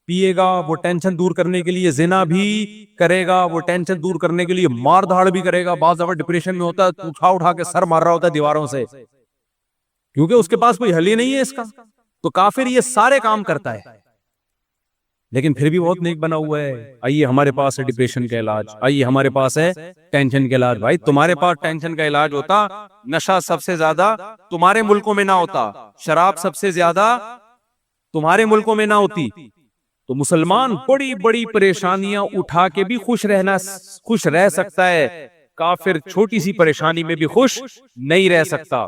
پیے گا، وہ ٹینشن دور کرنے کے لیے زنا بھی کرے گا، وہ ٹینشن دور کرنے کے لیے مار دھاڑ بھی کرے گا. بعض دفعہ ڈپریشن میں ہوتا ہے اٹھا اٹھا کے سر مار رہا ہوتا ہے دیواروں سے، کیونکہ اس کے پاس کوئی حل ہی نہیں ہے اس کا. تو کافر یہ سارے کام کرتا ہے لیکن پھر بھی بہت نیک بنا ہوا ہے. آئیے ہمارے پاس ہے ڈپریشن کا علاج، آئیے ہمارے پاس ہے ٹینشن کا علاج. بھائی تمہارے پاس ٹینشن کا علاج ہوتا، نشہ سب سے زیادہ تمہارے ملکوں میں نہ ہوتا، شراب سب سے زیادہ تمہارے ملکوں میں نہ ہوتی. تو مسلمان بڑی بڑی پریشانیاں اٹھا کے بھی خوش رہ سکتا ہے، کافر چھوٹی سی پریشانی میں بھی خوش نہیں رہ سکتا.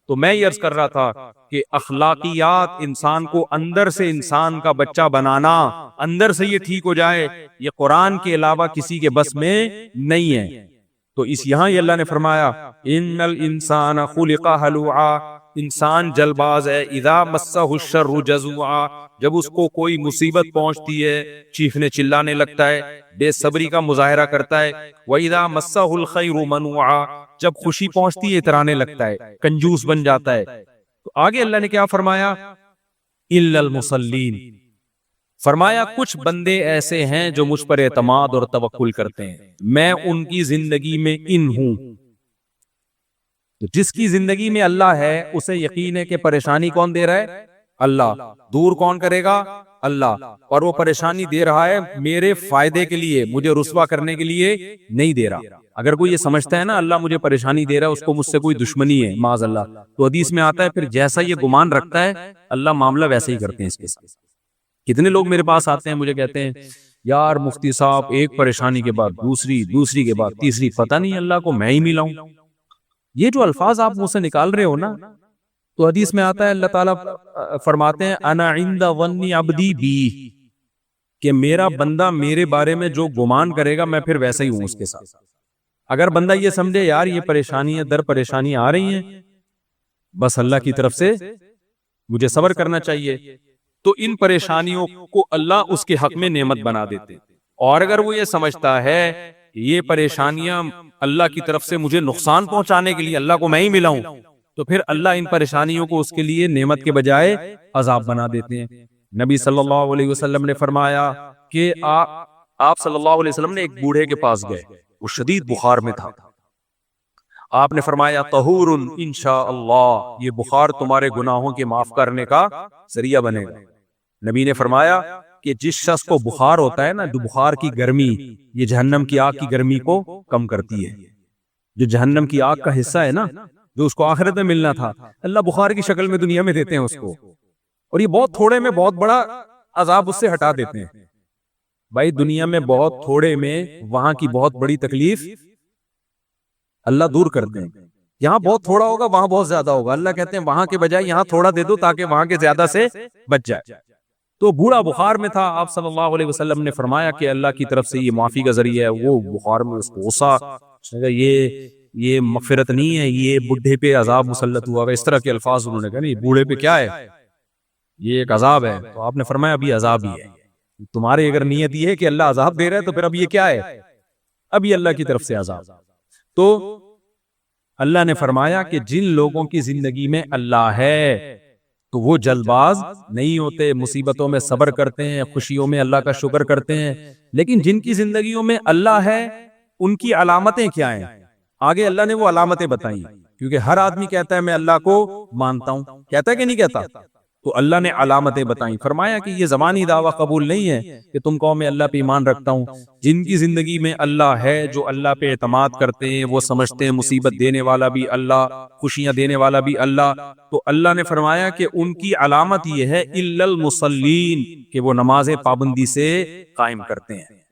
تو میں یہ عرض کر رہا تھا کہ اخلاقیات انسان کو اندر سے انسان کا بچہ بنانا، اندر سے یہ ٹھیک ہو جائے، یہ قرآن کے علاوہ کسی کے بس میں نہیں ہے. تو یہاں یہ اللہ نے فرمایا ان الانسان خلق ہلوعا، انسان جلد باز ہے. اذا مسہ الشر جزوعا، جب اس کو کوئی مصیبت پہنچتی ہے چیخنے چلانے لگتا ہے، بے صبری کا مظاہرہ کرتا ہے. وَإِذَا مَسَّهُ الْخَيْرُ مَنُوعًا، جب خوشی پہنچتی ہے اترانے لگتا ہے، کنجوس بن جاتا ہے. تو آگے اللہ نے کیا فرمایا؟ إِلَّا الْمُصَلِّينَ، فرمایا کچھ بندے ایسے ہیں جو مجھ پر اعتماد اور توکل کرتے ہیں، میں ان کی زندگی میں ان ہوں. تو جس کی زندگی میں اللہ ہے اسے یقین ہے کہ پریشانی کون دے رہا ہے؟ اللہ. دور کون کرے گا؟ اللہ. اور وہ پریشانی دے رہا ہے میرے فائدے کے لیے، مجھے رسوا کرنے کے لیے نہیں دے رہا. اگر کوئی یہ سمجھتا ہے نا اللہ مجھے پریشانی دے رہا ہے اس کو مجھ سے کوئی دشمنی ہے معاذ اللہ، تو حدیث میں آتا ہے پھر جیسا یہ گمان رکھتا ہے اللہ معاملہ ویسے ہی کرتے ہیں اس کے ساتھ. کتنے لوگ میرے پاس آتے ہیں مجھے کہتے ہیں یار مفتی صاحب ایک پریشانی کے بعد دوسری کے بعد تیسری، پتہ نہیں اللہ کو میں ہی ملاؤں. یہ جو الفاظ آپ منہ سے نکال رہے ہو نا، تو حدیث میں آتا ہے اللہ تعالیٰ فرماتے ہیں انا عند ظن عبدی بی، کہ میرا بندہ میرے بارے میں جو گمان کرے گا میں پھر ویسا ہی ہوں اس کے ساتھ. اگر بندہ یہ سمجھے یار یہ پریشانیاں در پریشانی آ رہی ہیں، بس اللہ کی طرف سے مجھے صبر کرنا چاہیے، تو ان پریشانیوں کو اللہ اس کے حق میں نعمت بنا دیتے. اور اگر وہ یہ سمجھتا ہے یہ پریشانیاں اللہ کی طرف سے مجھے نقصان پہنچانے کے لیے اللہ کو میں ہی ملاؤں، تو پھر اللہ ان پریشانیوں کو اس کے لیے نعمت کے بجائے عذاب بنا دیتے ہیں. نبی صلی اللہ علیہ وسلم نے فرمایا کہ آپ صلی اللہ علیہ وسلم نے ایک بوڑھے کے پاس گئے، وہ شدید بخار میں تھا. آپ نے فرمایا طہور انشاءاللہ، یہ بخار تمہارے گناہوں کے معاف کرنے کا ذریعہ بنے گا. نبی نے فرمایا کہ جس شخص کو بخار ہوتا ہے نا، جو بخار کی گرمی یہ جہنم کی آگ کی گرمی کو کم کرتی ہے. جو جہنم کی آگ کا حصہ ہے نا، جو اس کو آخرت میں ملنا تھا، اللہ بخار کی شکل میں دنیا میں دیتے ہیں اس کو، اور یہ بہت تھوڑے میں بہت بڑا عذاب اس سے ہٹا دیتے ہیں. بھائی دنیا میں بہت تھوڑے میں وہاں کی بہت بڑی تکلیف اللہ دور کرتے ہیں. یہاں بہت تھوڑا ہوگا، وہاں بہت زیادہ ہوگا. اللہ کہتے ہیں وہاں کے بجائے یہاں تھوڑا دے دو تاکہ وہاں کے زیادہ سے بچ جائے. تو بوڑھا بخار میں تھا. آپ صلی اللہ علیہ وسلم نے فرمایا کہ اللہ کی طرف سے یہ معافی کا ذریعہ ہے. وہ بخار میں اس کو غصہ، یہ مغفرت نہیں ہے، یہ بڈھے پہ عذاب مسلط ہوا. اس طرح کے الفاظ انہوں نے کہا نہیں، بوڑھے پہ کیا ہے، یہ ایک عذاب ہے. تو آپ نے فرمایا ابھی عذاب ہی ہے. تمہاری اگر نیت یہ ہے کہ اللہ عذاب دے رہا ہے تو پھر اب یہ کیا ہے، اب یہ اللہ کی طرف سے عذاب. تو اللہ نے فرمایا کہ جن لوگوں کی زندگی میں اللہ ہے تو وہ جلد باز نہیں ہوتے، مصیبتوں میں صبر کرتے ہیں، خوشیوں میں اللہ کا شکر کرتے ہیں. لیکن جن کی زندگیوں میں اللہ ہے ان کی علامتیں کیا ہیں، آگے اللہ نے وہ علامتیں بتائیں. کیونکہ ہر آدمی کہتا ہے میں اللہ کو مانتا ہوں، کہتا ہے کہ نہیں کہتا؟ تو اللہ نے علامتیں بتائیں. فرمایا کہ یہ زبانی دعویٰ قبول نہیں ہے کہ تم کہو میں اللہ پہ ایمان رکھتا ہوں. جن کی زندگی میں اللہ ہے، جو اللہ پہ اعتماد کرتے ہیں، وہ سمجھتے ہیں مصیبت دینے والا بھی اللہ، خوشیاں دینے والا بھی اللہ. تو اللہ نے فرمایا کہ ان کی علامت یہ ہے الا المصلین، کہ وہ نماز پابندی سے قائم کرتے ہیں.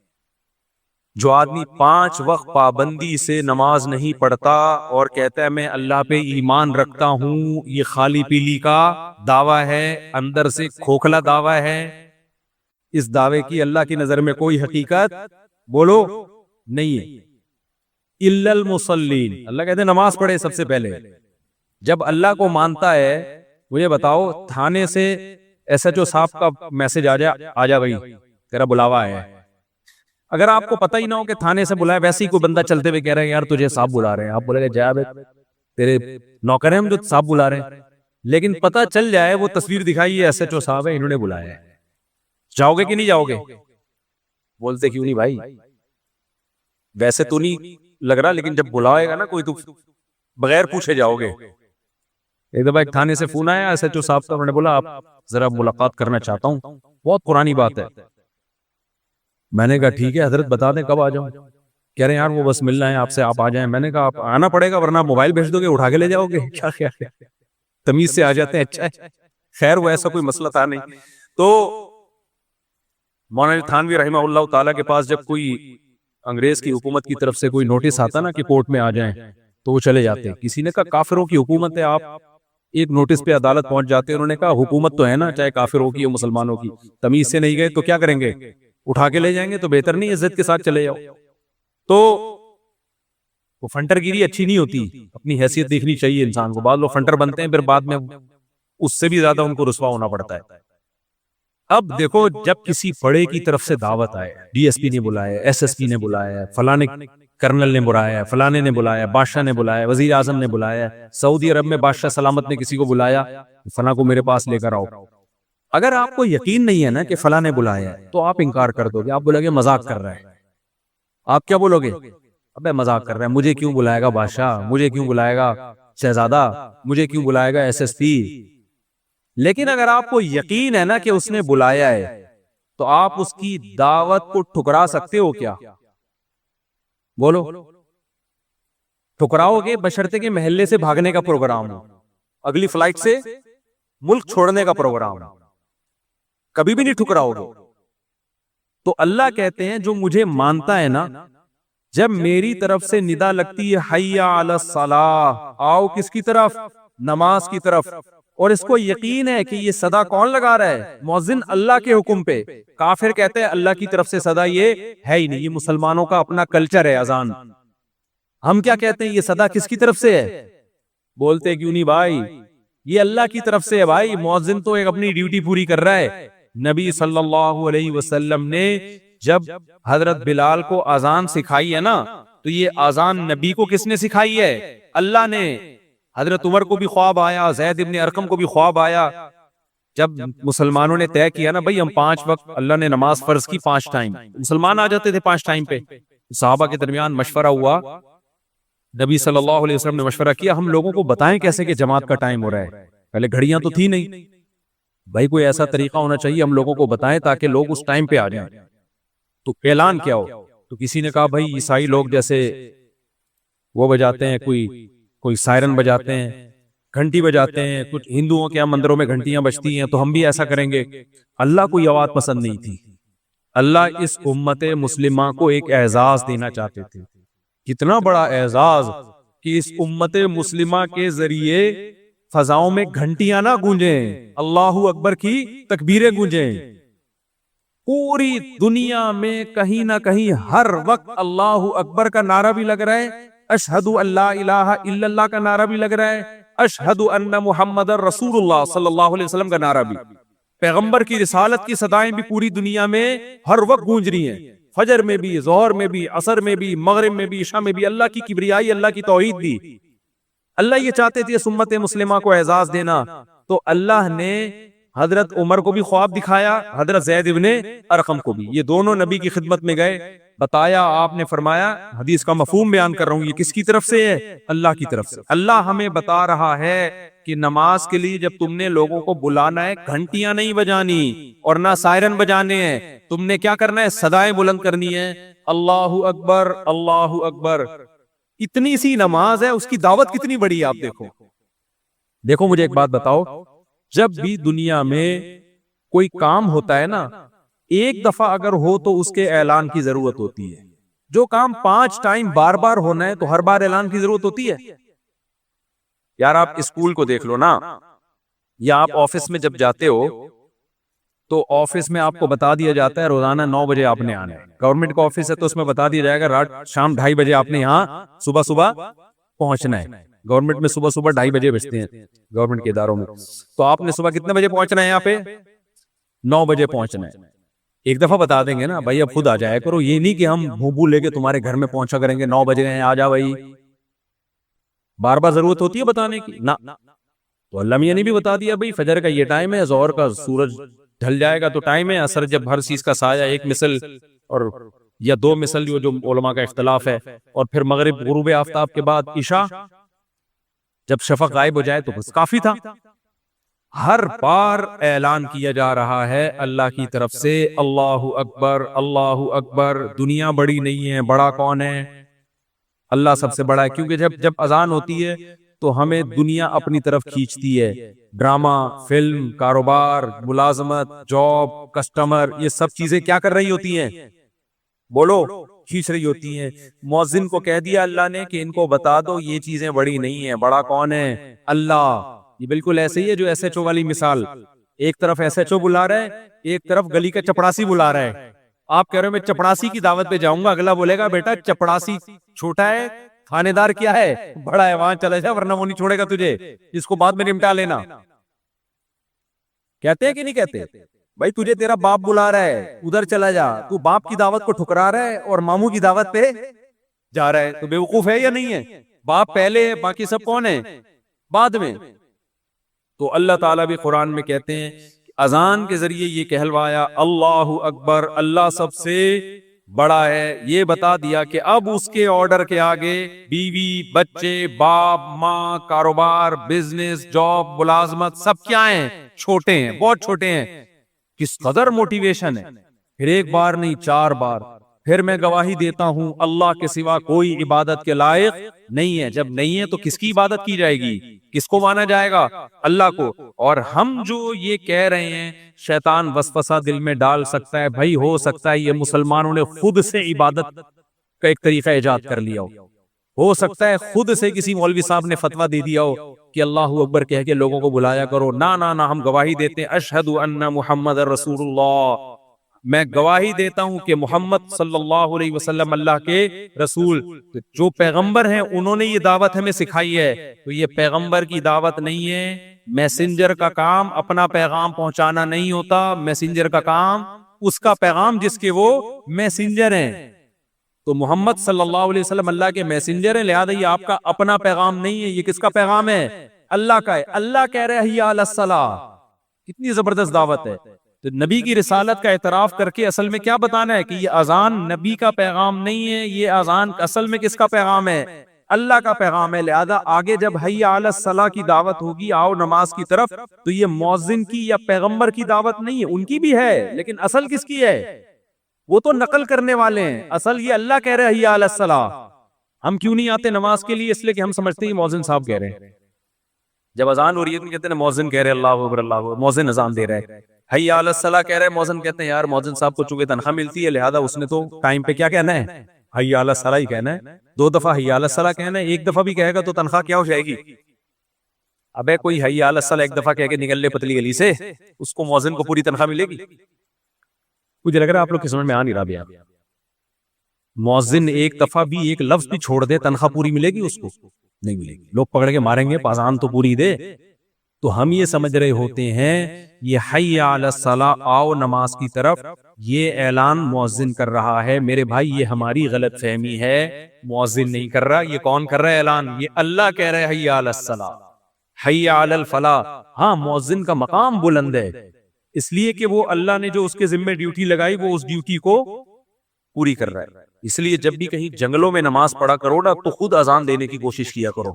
جو آدمی 5 وقت پابندی سے نماز نہیں پڑھتا اور کہتا ہے میں اللہ پہ ایمان رکھتا ہوں، یہ خالی پیلی کا دعویٰ ہے، اندر سے کھوکھلا دعویٰ ہے. اس دعوے کی اللہ کی نظر میں کوئی حقیقت بولو نہیں ہے. الا المصلین، اللہ کہتے ہیں نماز پڑھے سب سے پہلے. جب اللہ کو مانتا ہے، مجھے بتاؤ تھانے سے SHO صاحب کا میسج آ جا بھائی تیرا بلاوا ہے. اگر آپ کو پتہ ہی نہ ہو کہ تھانے سے بلایا، ویسے ہی کوئی بندہ چلتے ہوئے کہہ رہا ہے یار تجھے صاحب بلا رہے ہیں، آپ بولے گا جا بے تیرے نوکر ہیں ہم جو صاحب بلا رہے ہیں. لیکن پتہ چل جائے، وہ تصویر دکھائی یہ SHO صاحب ہے، انہوں نے بلایا ہے، جاؤ گے کہ نہیں جاؤ گے؟ بولتے کیوں نہیں بھائی، ویسے تو نہیں لگ رہا، لیکن جب بلائے گا نا کوئی تو بغیر پوچھے جاؤ گے. ایک دفعہ ایک تھانے سے فون آیا SHO صاحب کا، انہوں نے بولا آپ ذرا ملاقات کرنا چاہتا ہوں. بہت پرانی بات ہے. میں نے کہا ٹھیک ہے حضرت بتا دیں کب آ جاؤں. کہہ رہے ہیں یار وہ بس ملنا ہے آپ سے، آپ آ جائیں. میں نے کہا آپ آنا پڑے گا ورنہ موبائل بھیج دو گے اٹھا کے لے جاؤ گے. کیا خیال ہے، تمیز سے آ جاتے ہیں. اچھا ہے، خیر وہ ایسا کوئی مسئلہ تھا نہیں. تو مولانا تھانوی رحمہ اللہ تعالیٰ کے پاس جب کوئی انگریز کی حکومت کی طرف سے کوئی نوٹس آتا نا کہ کورٹ میں آ جائیں تو وہ چلے جاتے. کسی نے کہا کافروں کی حکومت ہے، آپ ایک نوٹس پہ عدالت پہنچ جاتے. انہوں نے کہا حکومت تو ہے نا، چاہے کافروں کی ہو مسلمانوں کی، تمیز سے نہیں گئے تو کیا کریں گے، اٹھا کے لے جائیں گے. تو بہتر نہیں عزت کے ساتھ چلے جاؤ. تو وہ فنٹر گیری اچھی نہیں ہوتی، اپنی حیثیت دیکھنی چاہیے انسان کو. بعض لوگ فنٹر بنتے ہیں پھر بعد میں اس سے بھی زیادہ ان کو رسوا ہونا پڑتا ہے. اب دیکھو جب کسی بڑے کی طرف سے دعوت آئے، DSP نے بلایا، SSP نے بلایا، فلانے کرنل نے بلایا، فلانے نے بلایا، بادشاہ نے بلایا، وزیر اعظم نے بلایا، سعودی عرب میں بادشاہ سلامت نے کسی کو بلایا، فلاں کو میرے پاس لے کر آؤ. اگر آپ کو یقین نہیں ہے نا کہ فلاں نے بلایا ہے تو آپ انکار کر دو گے. آپ بولو گے مذاق کر رہا ہے. آپ کیا بولو گے، ابے مذاق کر رہا ہے، مجھے کیوں بلائے گا بادشاہ، مجھے کیوں بلائے گا شہزادہ، مجھے کیوں بلائے گا SSP. لیکن اگر آپ کو یقین ہے نا کہ اس نے بلایا ہے تو آپ اس کی دعوت کو ٹھکرا سکتے ہو کیا؟ بولو ٹھکراؤ گے بشرطے کے محلے سے بھاگنے کا پروگرام ہو، اگلی فلائٹ سے ملک چھوڑنے کا پروگرام ہو، کبھی بھی نہیں ٹھکراؤ گے. تو اللہ کہتے ہیں جو مجھے مانتا ہے نا، جب میری طرف سے ندا لگتی ہے حی علی الصلاۃ، آؤ کس کی طرف، نماز کی طرف، اور اس کو یقین ہے کہ یہ صدا کون لگا رہا ہے، مؤذن اللہ کے حکم پہ. کافر کہتے ہیں اللہ کی طرف سے صدا یہ ہے ہی نہیں، یہ مسلمانوں کا اپنا کلچر ہے اذان. ہم کیا کہتے ہیں یہ صدا کس کی طرف سے ہے، بولتے کیوں نہیں بھائی یہ اللہ کی طرف سے ہے. بھائی مؤذن تو ایک اپنی ڈیوٹی پوری کر رہا ہے. نبی صلی اللہ علیہ وسلم نے جب حضرت بلال کو اذان سکھائی ہے نا، تو یہ اذان نبی کو کس نے سکھائی ہے، اللہ نے. حضرت عمر کو بھی خواب آیا، زید ابن ارقم کو بھی خواب آیا. جب مسلمانوں نے طے کیا نا بھائی ہم 5 وقت، اللہ نے نماز فرض کی 5 ٹائم، مسلمان آ جاتے تھے 5 ٹائم پہ. صحابہ کے درمیان مشورہ ہوا، نبی صلی اللہ علیہ وسلم نے مشورہ کیا ہم لوگوں کو بتائیں کیسے کہ جماعت کا ٹائم ہو رہا ہے. پہلے گھڑیاں تو تھی نہیں، بھائی کوئی ایسا طریقہ ہونا چاہیے ہم لوگوں کو بتائیں تاکہ لوگ اس ٹائم پہ آ جائیں. تو اعلان کیا ہو؟ تو کسی نے کہا بھائی عیسائی لوگ جیسے وہ بجاتے ہیں، کوئی سائرن بجاتے ہیں، گھنٹی بجاتے ہیں، کچھ ہندوؤں کے مندروں میں گھنٹیاں بجتی ہیں تو ہم بھی ایسا کریں گے. اللہ کو یہ آواز پسند نہیں تھی. اللہ اس امت مسلمہ کو ایک اعزاز دینا چاہتے تھے. کتنا بڑا اعزاز کہ اس امت مسلمہ کے ذریعے فضاؤں میں گھنٹیاں نہ گونجیں، اللہ اکبر کی تکبیریں گونجیں. پوری دنیا میں کہیں نہ کہیں ہر وقت اللہ اکبر کا نعرہ بھی لگ رہا ہے، اشہد ان لا الہ الا اللہ کا نعرہ بھی لگ رہا ہے، اشہد ان محمد رسول اللہ صلی اللہ علیہ وسلم کا نعرہ بھی. پیغمبر کی رسالت کی صدائیں بھی پوری دنیا میں ہر وقت گونج رہی ہیں، فجر میں بھی، ظہر میں بھی، عصر میں بھی، مغرب میں بھی، عشاء میں بھی. اللہ کی کبریائی، اللہ کی توحید بھی. اللہ یہ چاہتے تھے اس امت مسلمہ کو اعزاز دینا، تو اللہ نے حضرت عمر کو بھی خواب دکھایا، حضرت زید ابن ارقم کو بھی. یہ دونوں نبی کی خدمت میں گئے، بتایا، آپ نے فرمایا، حدیث کا مفہوم بیان کر رہا ہوں، یہ کس کی طرف سے ہے؟ اللہ کی طرف سے. اللہ ہمیں بتا رہا ہے کہ نماز کے لیے جب تم نے لوگوں کو بلانا ہے، گھنٹیاں نہیں بجانی اور نہ سائرن بجانے ہیں، تم نے کیا کرنا ہے؟ صدائیں بلند کرنی ہے، اللہ اکبر اللہ اکبر. اتنی سی نماز ہے، اس کی دعوت کتنی بڑی ہے. آپ دیکھو مجھے ایک بات بتاؤ، جب بھی دنیا میں کوئی کام ہوتا ہے نا، ایک دفعہ اگر ہو تو اس کے اعلان کی ضرورت ہوتی ہے. جو کام 5 ٹائم بار بار ہونا ہے تو ہر بار اعلان کی ضرورت ہوتی ہے. یار آپ اسکول کو دیکھ لو نا، یا آپ آفس میں جب جاتے ہو تو آفس میں آپ کو بتا دیا جاتا ہے روزانہ 9 بجے آپ نے آنا ہے. گورنمنٹ کا آفس ہے تو اس میں بتا دیا جائے گا رات شام 2:30 بجے آپ نے یہاں صبح پہنچنا ہے. گورنمنٹ میں صبح 2:30 بجے بجتے ہیں گورنمنٹ کے اداروں میں. تو آپ نے صبح کتنے بجے پہنچنا ہے؟ یہاں پہ 9 بجے پہنچنا ہے. ایک دفعہ بتا دیں گے نا بھائی، اب خود آ جایا کرو. یہ نہیں کہ ہم بھو لے کے تمہارے گھر میں پہنچا کریں گے 9 بجے آ جا بھائی. بار بار ضرورت ہوتی ہے بتانے کی نا. تو اللہ میاں نے بھی بتا دیا بھائی فجر کا یہ ٹائم ہے، ظہر کا سورج ڈھل جائے گا تو ٹائم ہے، عصر جب ہر چیز کا سایہ 1 مثل اور یا 2 مثل جو علماء کا اختلاف ہے، اور پھر مغرب غروب آفتاب کے بعد عشاء جب شفق غائب ہو جائے تو بس کافی تھا. ہر بار اعلان کیا جا رہا ہے اللہ کی طرف سے، اللہ اکبر اللہ اکبر. دنیا بڑی نہیں ہے، بڑا کون ہے؟ اللہ سب سے بڑا ہے. کیونکہ جب اذان ہوتی ہے تو ہمیں دنیا اپنی طرف کھینچتی ہے. ڈرامہ، فلم، کاروبار، ملازمت، جاب، کسٹمر، یہ سب چیزیں کیا کر رہی ہوتی ہیں؟ بولو، کھینچ رہی ہوتی ہیں. مؤذن کو کہہ دیا اللہ نے کہ ان کو بتا دو یہ چیزیں بڑی نہیں ہیں، بڑا کون ہے؟ اللہ. یہ بالکل ایسے ہی ہے جو ایس ایچ او والی مثال، ایک طرف ایس ایچ او بلا رہا ہے، ایک طرف گلی کا چپڑاسی بلا رہا ہے. آپ کہہ رہے ہو میں چپڑاسی کی دعوت پہ جاؤں گا، اگلا بولے گا بیٹا چپڑاسی چھوٹا ہے، تھانے دار کیا ہے؟ بڑا ہے، وہاں چلا جا ورنہ وہ نہیں چھوڑے گا تجھے، اس کو بعد میں نمٹا لینا. کہتے ہیں کہ نہیں کہتے؟ بھائی تجھے تیرا باپ بلا رہا ہے، ادھر چلا جا. تو باپ کی دعوت کو ٹھکرا رہا ہے اور ماموں کی دعوت پہ جا رہا ہے، تو بے وقوف ہے یا نہیں ہے؟ باپ پہلے ہے، باقی سب کون ہے؟ بعد میں. تو اللہ تعالیٰ بھی قرآن میں کہتے ہیں اذان کے ذریعے یہ کہلوایا اللہ اکبر، اللہ سب سے بڑا ہے. یہ بتا دیا کہ اب اس کے آرڈر کے آگے بیوی، بچے، باپ، ماں، کاروبار، بزنس، جاب، ملازمت سب کیا ہیں؟ چھوٹے ہیں، بہت چھوٹے ہیں. کس قدر موٹیویشن ہے. پھر ایک بار نہیں 4 بار. پھر میں گواہی دیتا ہوں اللہ کے سوا کوئی عبادت کے لائق نہیں ہے. جب نہیں ہے تو کس کی عبادت کی جائے گی؟ کس کو مانا جائے گا؟ اللہ کو. اور ہم جو یہ کہہ رہے ہیں شیطان وسوسہ دل میں ڈال سکتا ہے، بھائی ہو سکتا ہے یہ مسلمانوں نے خود سے عبادت کا ایک طریقہ ایجاد کر لیا ہو سکتا ہے خود سے کسی مولوی صاحب نے فتویٰ دے دیا ہو کہ اللہ اکبر کہہ کے لوگوں کو بلایا کرو. نہ ہم گواہی دیتے ہیں اشہد ان محمد رسول اللہ، میں گواہی دیتا ہوں کہ محمد صلی اللہ علیہ وسلم اللہ کے رسول. جو پیغمبر ہیں انہوں نے یہ دعوت ہمیں سکھائی ہے، تو یہ پیغمبر کی دعوت نہیں ہے. میسنجر کا کام اپنا پیغام پہنچانا نہیں ہوتا، میسنجر کا کام اس کا پیغام جس کے وہ میسنجر ہیں. تو محمد صلی اللہ علیہ وسلم اللہ کے میسنجر ہیں، لہذا یہ آپ کا اپنا پیغام نہیں ہے. یہ کس کا پیغام ہے؟ اللہ کا ہے. اللہ کہہ رہے حی علی الصلاۃ. کتنی زبردست دعوت ہے. تو نبی کی رسالت کا اعتراف کر کے اصل میں کیا بتانا ہے کہ یہ اذان نبی کا پیغام نہیں ہے، یہ اذان اصل میں کس کا پیغام ہے؟ اللہ کا پیغام ہے۔ لہذا آگے جب حی علی الصلاح کی دعوت ہوگی، آؤ نماز کی طرف، تو یہ مؤذن کی یا پیغمبر کی دعوت نہیں ہے، ان کی بھی ہے، لیکن اصل کس کی ہے؟ وہ تو نقل کرنے والے ہیں، اصل یہ اللہ کہہ رہے ہیں حی علی الصلاح۔ ہم کیوں نہیں آتے نماز کے لیے؟ اس لیے کہ ہم سمجھتے ہیں مؤذن صاحب کہہ رہے ہیں۔ جب اذان ہو رہی ہے تو کہتے ہیں مؤذن کہہ رہے اللہ اکبر اللہ اکبر، مؤذن اذان دے رہا ہے۔ حی علی الصلاح کہہ رہے ہیں، مؤذن کہتے ہیں یار مؤذن صاحب کو چونکہ تنخواہ ملتی ہے لہذا اس نے تو ٹائم پہ کیا کہنا ہے؟ حی علی الصلاح ہی کہنا ہے۔ 2 دفعہ حی علی الصلاح کہنا ہے، 1 دفعہ بھی کہے گا تو تنخواہ کیا ہو جائے گی؟ ابے کوئی حی علی الصلاح 1 دفعہ کہہ کے نکل لے پتلی گلی سے، اس کو مؤذن کو پوری تنخواہ ملے گی؟ مجھے لگ رہا ہے آپ لوگ کی سمجھ میں آ نہیں رہا بھیا۔ مؤذن 1 دفعہ بھی 1 لفظ بھی چھوڑ دے، تنخواہ پوری ملے گی اس کو؟ نہیں ملے گی، لوگ پکڑ کے ماریں گے، اذان تو پوری دے۔ تو ہم یہ سمجھ رہے ہوتے ہیں یہ حی علی الصلاح، آؤ نماز کی طرف، یہ اعلان مؤذن کر رہا ہے۔ میرے بھائی یہ ہماری غلط فہمی ہے، مؤذن نہیں کر رہا، یہ کون کر رہا ہے اعلان؟ یہ اللہ کہہ رہا ہے حی علی الصلاح، حی علی الفلاح۔ ہاں مؤذن کا مقام بلند ہے، اس لیے کہ وہ اللہ نے جو اس کے ذمہ ڈیوٹی لگائی وہ اس ڈیوٹی کو پوری کر رہا ہے۔ اس لیے جب بھی کہیں جنگلوں میں نماز پڑھا کرو نا تو خود اذان دینے کی کوشش کیا کرو۔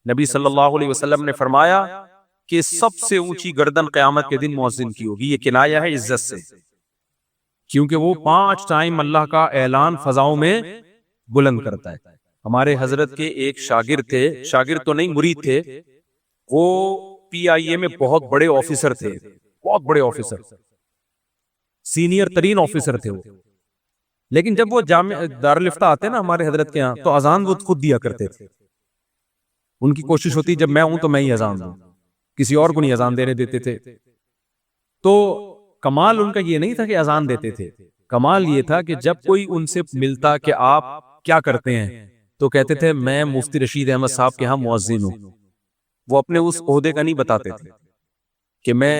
نبی صلی اللہ علیہ وسلم نے فرمایا کہ سب سے اونچی گردن قیامت کے دن مؤذن کی ہوگی۔ یہ کنایہ ہے عزت سے، کیونکہ وہ 5 ٹائم اللہ کا اعلان فضاؤں میں بلند کرتا ہے۔ ہمارے حضرت کے ایک شاگرد تھے، شاگرد تو نہیں مرید تھے، وہ PIA میں بہت بڑے آفیسر تھے، بہت بڑے آفیسر، سینئر ترین آفیسر تھے وہ۔ لیکن جب وہ دارالفتہ آتے نا ہمارے حضرت کے ہاں تو اذان وہ خود دیا کرتے تھے۔ ان کی کوشش ہوتی جب میں ہوں تو میں ہی اذان دوں، کسی اور کو نہیں اذان دینے دیتے تھے۔ تو کمال ان کا یہ نہیں تھا کہ اذان دیتے تھے، کمال یہ تھا کہ جب کوئی ان سے ملتا کہ آپ کیا کرتے ہیں تو کہتے تھے میں مفتی رشید احمد صاحب کے ہاں مؤذن ہوں۔ وہ اپنے اس عہدے کا نہیں بتاتے تھے کہ میں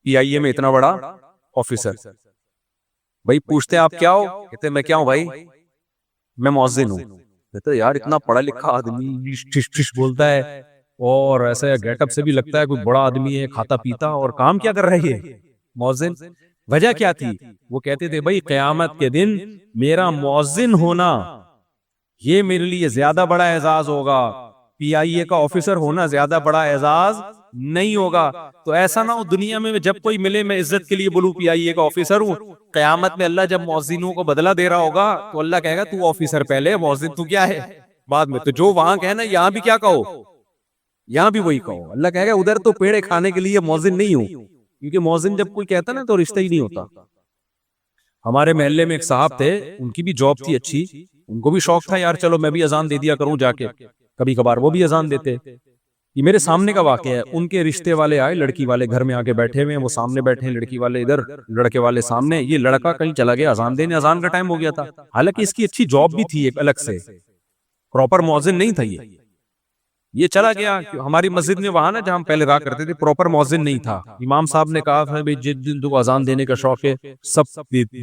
PIA میں اتنا بڑا آفیسر۔ بھائی پوچھتے آپ کیا ہو؟ کہتے میں کیا ہوں بھائی؟ میں مؤذن ہوں۔ کہتے یار اتنا پڑھا لکھا آدمی انگلش ٹھش ٹھش بولتا ہے اور ایسا گیٹ اپ سے بھی لگتا ہے کوئی بڑا آدمی ہے، کھاتا پیتا، اور کام کیا کر رہی ہے مؤذن؟ وجہ کیا تھی؟ وہ کہتے تھے بھائی قیامت کے دن میرا مؤذن ہونا یہ میرے لیے زیادہ بڑا اعزاز ہوگا، PIA کا آفیسر ہونا زیادہ بڑا اعزاز نہیں ہوگا۔ تو ایسا نہ ہو دنیا میں جب کوئی ملے میں عزت کے لیے بولوں PIA کا آفیسر ہوں، قیامت میں اللہ جب مؤذنوں کو بدلہ دے رہا ہوگا تو اللہ کہے گا تو آفیسر پہلے، مؤذن تو کیا ہے بعد میں۔ تو جو وہاں کہنا یہاں بھی کیا کہو، یہاں بھی وہی کہو۔ اللہ کہے گا ادھر تو پیڑے کھانے کے لیے مؤذن نہیں ہوں، کیونکہ مؤذن جب کوئی کہتا نا تو رشتہ ہی نہیں ہوتا۔ ہمارے محلے میں ایک صاحب تھے، ان کی بھی جاب تھی اچھی، ان کو بھی شوق تھا یار چلو میں بھی اذان دے دیا کروں جا کے، کبھی کبھار وہ بھی اذان دیتے۔ یہ میرے سامنے کا واقعہ ہے، ان کے رشتے والے آئے، لڑکی والے گھر میں آ کے بیٹھے ہوئے ہیں، وہ سامنے بیٹھے ہیں، لڑکی والے ادھر، لڑکے والے سامنے۔ یہ لڑکا کہیں چلا گیا اذان دینے، اذان کا ٹائم ہو گیا تھا، حالانکہ اس کی اچھی جاب بھی تھی ایک الگ سے، پراپر مؤذن نہیں تھا یہ چلا گیا۔ ہماری مسجد میں وہاں نا جہاں ہم پہلے رہا کرتے تھے پراپر مؤذن نہیں تھا۔ امام صاحب نے کہا تھا جس دن تو اذان دینے کا شوق ہے سب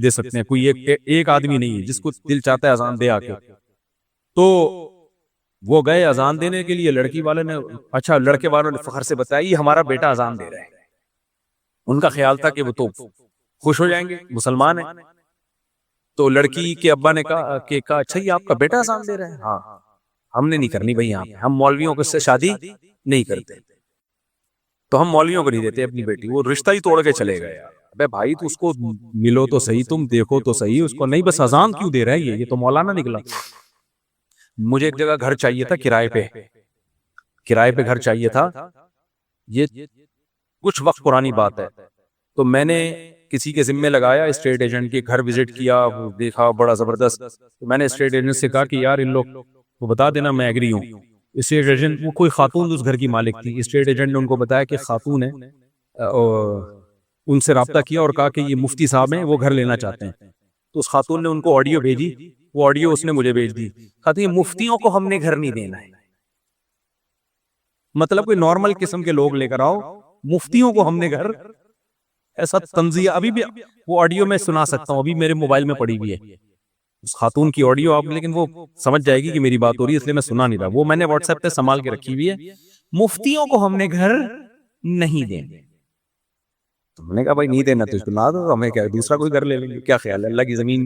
دے سکتے ہیں، کوئی ایک آدمی نہیں ہے، جس کو دل چاہتا ہے اذان دے آ کے۔ تو وہ گئے اذان دینے کے لیے، لڑکی والے نے اچھا لڑکے والوں نے فخر سے بتایا یہ ہمارا بیٹا اذان دے رہا ہے۔ ان کا خیال تھا کہ وہ تو خوش ہو جائیں گے، مسلمان ہیں۔ تو لڑکی کے ابا نے کہا کہ اچھا یہ آپ کا بیٹا اذان دے رہا ہے؟ ہاں ہم نے نہیں کرنی بھائی، یہاں ہم مولویوں کو سے شادی نہیں کرتے، تو ہم مولویوں کو نہیں دیتے اپنی بیٹی۔ وہ رشتہ ہی توڑ کے چلے گئے۔ ابے بھائی تو اس کو ملو تو صحیح، تم دیکھو تو صحیح، اس کو نہیں بس اذان کیوں دے رہا ہے یہ تو مولانا نکلا۔ مجھے ایک جگہ گھر چاہیے تھا کرائے پہ گھر چاہیے تھا، یہ کچھ وقت پرانی بات ہے۔ تو میں نے کسی کے ذمہ لگایا، اسٹیٹ ایجنٹ کے گھر وزٹ کیا، دیکھا بڑا زبردست۔ تو میں نے اسٹیٹ ایجنٹ سے کہا کہ یار ان لوگ کو بتا دینا میں ایگری ہوں۔ اسٹیٹ ایجنٹ وہ کوئی خاتون اس گھر کی مالک تھی، اسٹیٹ ایجنٹ نے ان کو بتایا کہ خاتون ہے، ان سے رابطہ کیا اور کہا کہ یہ مفتی صاحب ہیں وہ گھر لینا چاہتے ہیں۔ تو اس خاتون نے ان کو آڈیو بھیجی، وہ آڈیو اس نے مجھے بھیج دی، کہتی ہے مفتیوں کو ہم نے گھر نہیں دینا ہے، مطلب کوئی نارمل قسم کے لوگ لے کر آؤ، مفتیوں کو ہم نے گھر، ایسا تنزیہ۔ ابھی بھی وہ آڈیو میں سنا سکتا ہوں، ابھی میرے موبائل میں پڑی ہوئی ہے اس خاتون کی آڈیو آپ، لیکن وہ سمجھ جائے گی کہ میری بات ہو رہی ہے اس لیے میں سنا نہیں رہا، وہ میں نے واٹس ایپ پہ سنبھال کے رکھی ہوئی ہے۔ مفتیوں کو ہم نے گھر نہیں دینا، تو میں نے کہا بھائی نہیں دینا تو اس کو نہ دو, ہمیں کیا دوسرا کوئی گھر لے لیں گے, کیا خیال ہے, اللہ کی زمین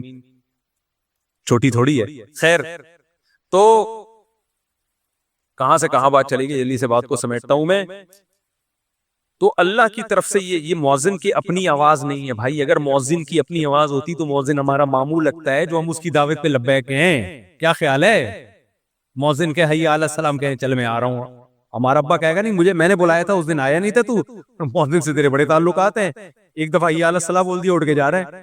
چھوٹی تھوڑی ہے. خیر, تو کہاں سے کہاں بات چلے گی, جلدی سے بات کو سمیٹتا ہوں میں. تو اللہ کی طرف سے یہ مؤذن کی اپنی آواز نہیں ہے بھائی. اگر مؤذن کی اپنی آواز ہوتی تو مؤذن ہمارا ماموں لگتا ہے جو ہم اس کی دعوت پہ لبیک ہیں. کیا خیال ہے, مؤذن کہ حی علی السلام کہیں چل میں آ رہا ہوں, ہمارا ابا کہے گا نہیں میں نے بلایا تھا اس دن آیا نہیں تھا تو. مؤذن سے تیرے بڑے تعلقات ہیں, ایک دفعہ حی علی السلام بول دیا اٹھ کے جا رہا ہے.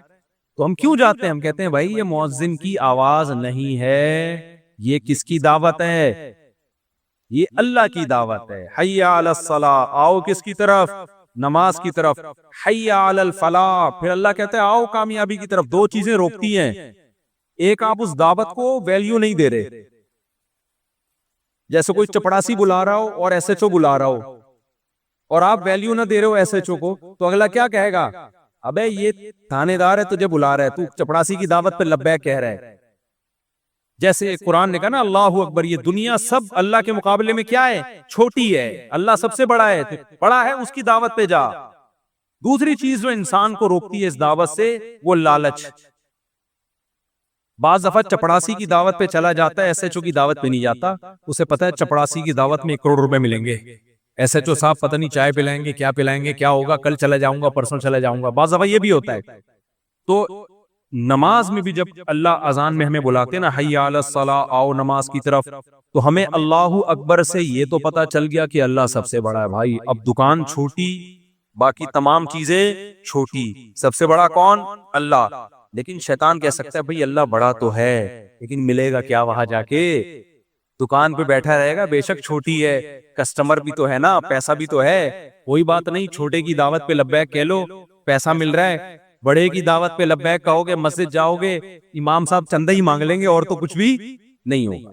تو ہم کیوں جاتے ہیں, ہم کہتے ہیں بھائی یہ مؤذن کی آواز نہیں ہے, یہ کس کی دعوت ہے, یہ اللہ کی دعوت ہے. حی علی الصلاۃ, آؤ کس کی طرف, نماز کی طرف. حی علی الفلاح, پھر اللہ کہتا ہے آؤ کامیابی کی طرف. دو چیزیں روکتی ہیں, ایک آپ اس دعوت کو ویلیو نہیں دے رہے, جیسے کوئی چپڑاسی بلا رہا ہو اور ایس ایچ او بلا رہا ہو اور آپ ویلیو نہ دے رہے ہو ایس ایچ او کو, تو اگلا کیا کہے گا, ابے یہ تھانے دار ہے تجھے بلا رہا ہے, تو چپڑاسی کی دعوت پہ لبیک کہہ رہا ہے. جیسے قرآن نے کہا نا اللہ اکبر, یہ دنیا سب اللہ کے مقابلے میں کیا ہے, چھوٹی ہے, اللہ سب سے بڑا ہے, بڑا ہے اس کی دعوت پہ جا. دوسری چیز جو انسان کو روکتی ہے اس دعوت سے وہ لالچ. بعض دفعہ چپڑاسی کی دعوت پہ چلا جاتا ہے, ایس ایچ او کی دعوت پہ نہیں جاتا, اسے پتا ہے چپڑاسی کی دعوت میں 1 کروڑ روپے ملیں گے, ایس ایچ او صاحب پتہ نہیں چائے پلائیں گے, کیا پلائیں گے, کیا ہوگا, کل چلا جاؤں گا, پرسوں چلا جاؤں گا. بعض دفعہ یہ بھی ہوتا ہے. تو نماز میں بھی جب اللہ اذان میں ہمیں بلاتے ہیں نا حی علی الصلاۃ, آؤ نماز کی طرف, تو ہمیں اللہ اکبر سے یہ تو پتا چل گیا کہ اللہ سب سے بڑا ہے بھائی. اب دکان چھوٹی, باقی تمام چیزیں چھوٹی, سب سے بڑا کون, اللہ. لیکن شیطان کہہ سکتا ہے بھئی اللہ بڑا تو ہے, لیکن ملے گا کیا وہاں جا کے, دکان پہ بیٹھا رہے گا, بے شک چھوٹی ہے, کسٹمر بھی تو ہے نا, پیسہ بھی تو ہے, کوئی بات نہیں, چھوٹے کی دعوت پہ لبیک کہہ لو, پیسہ مل رہا ہے. بڑے کی دعوت پہ لبیک کہو گے, مسجد جاؤ گے, امام صاحب چندہ ہی مانگ لیں گے اور تو کچھ بھی نہیں ہوگا,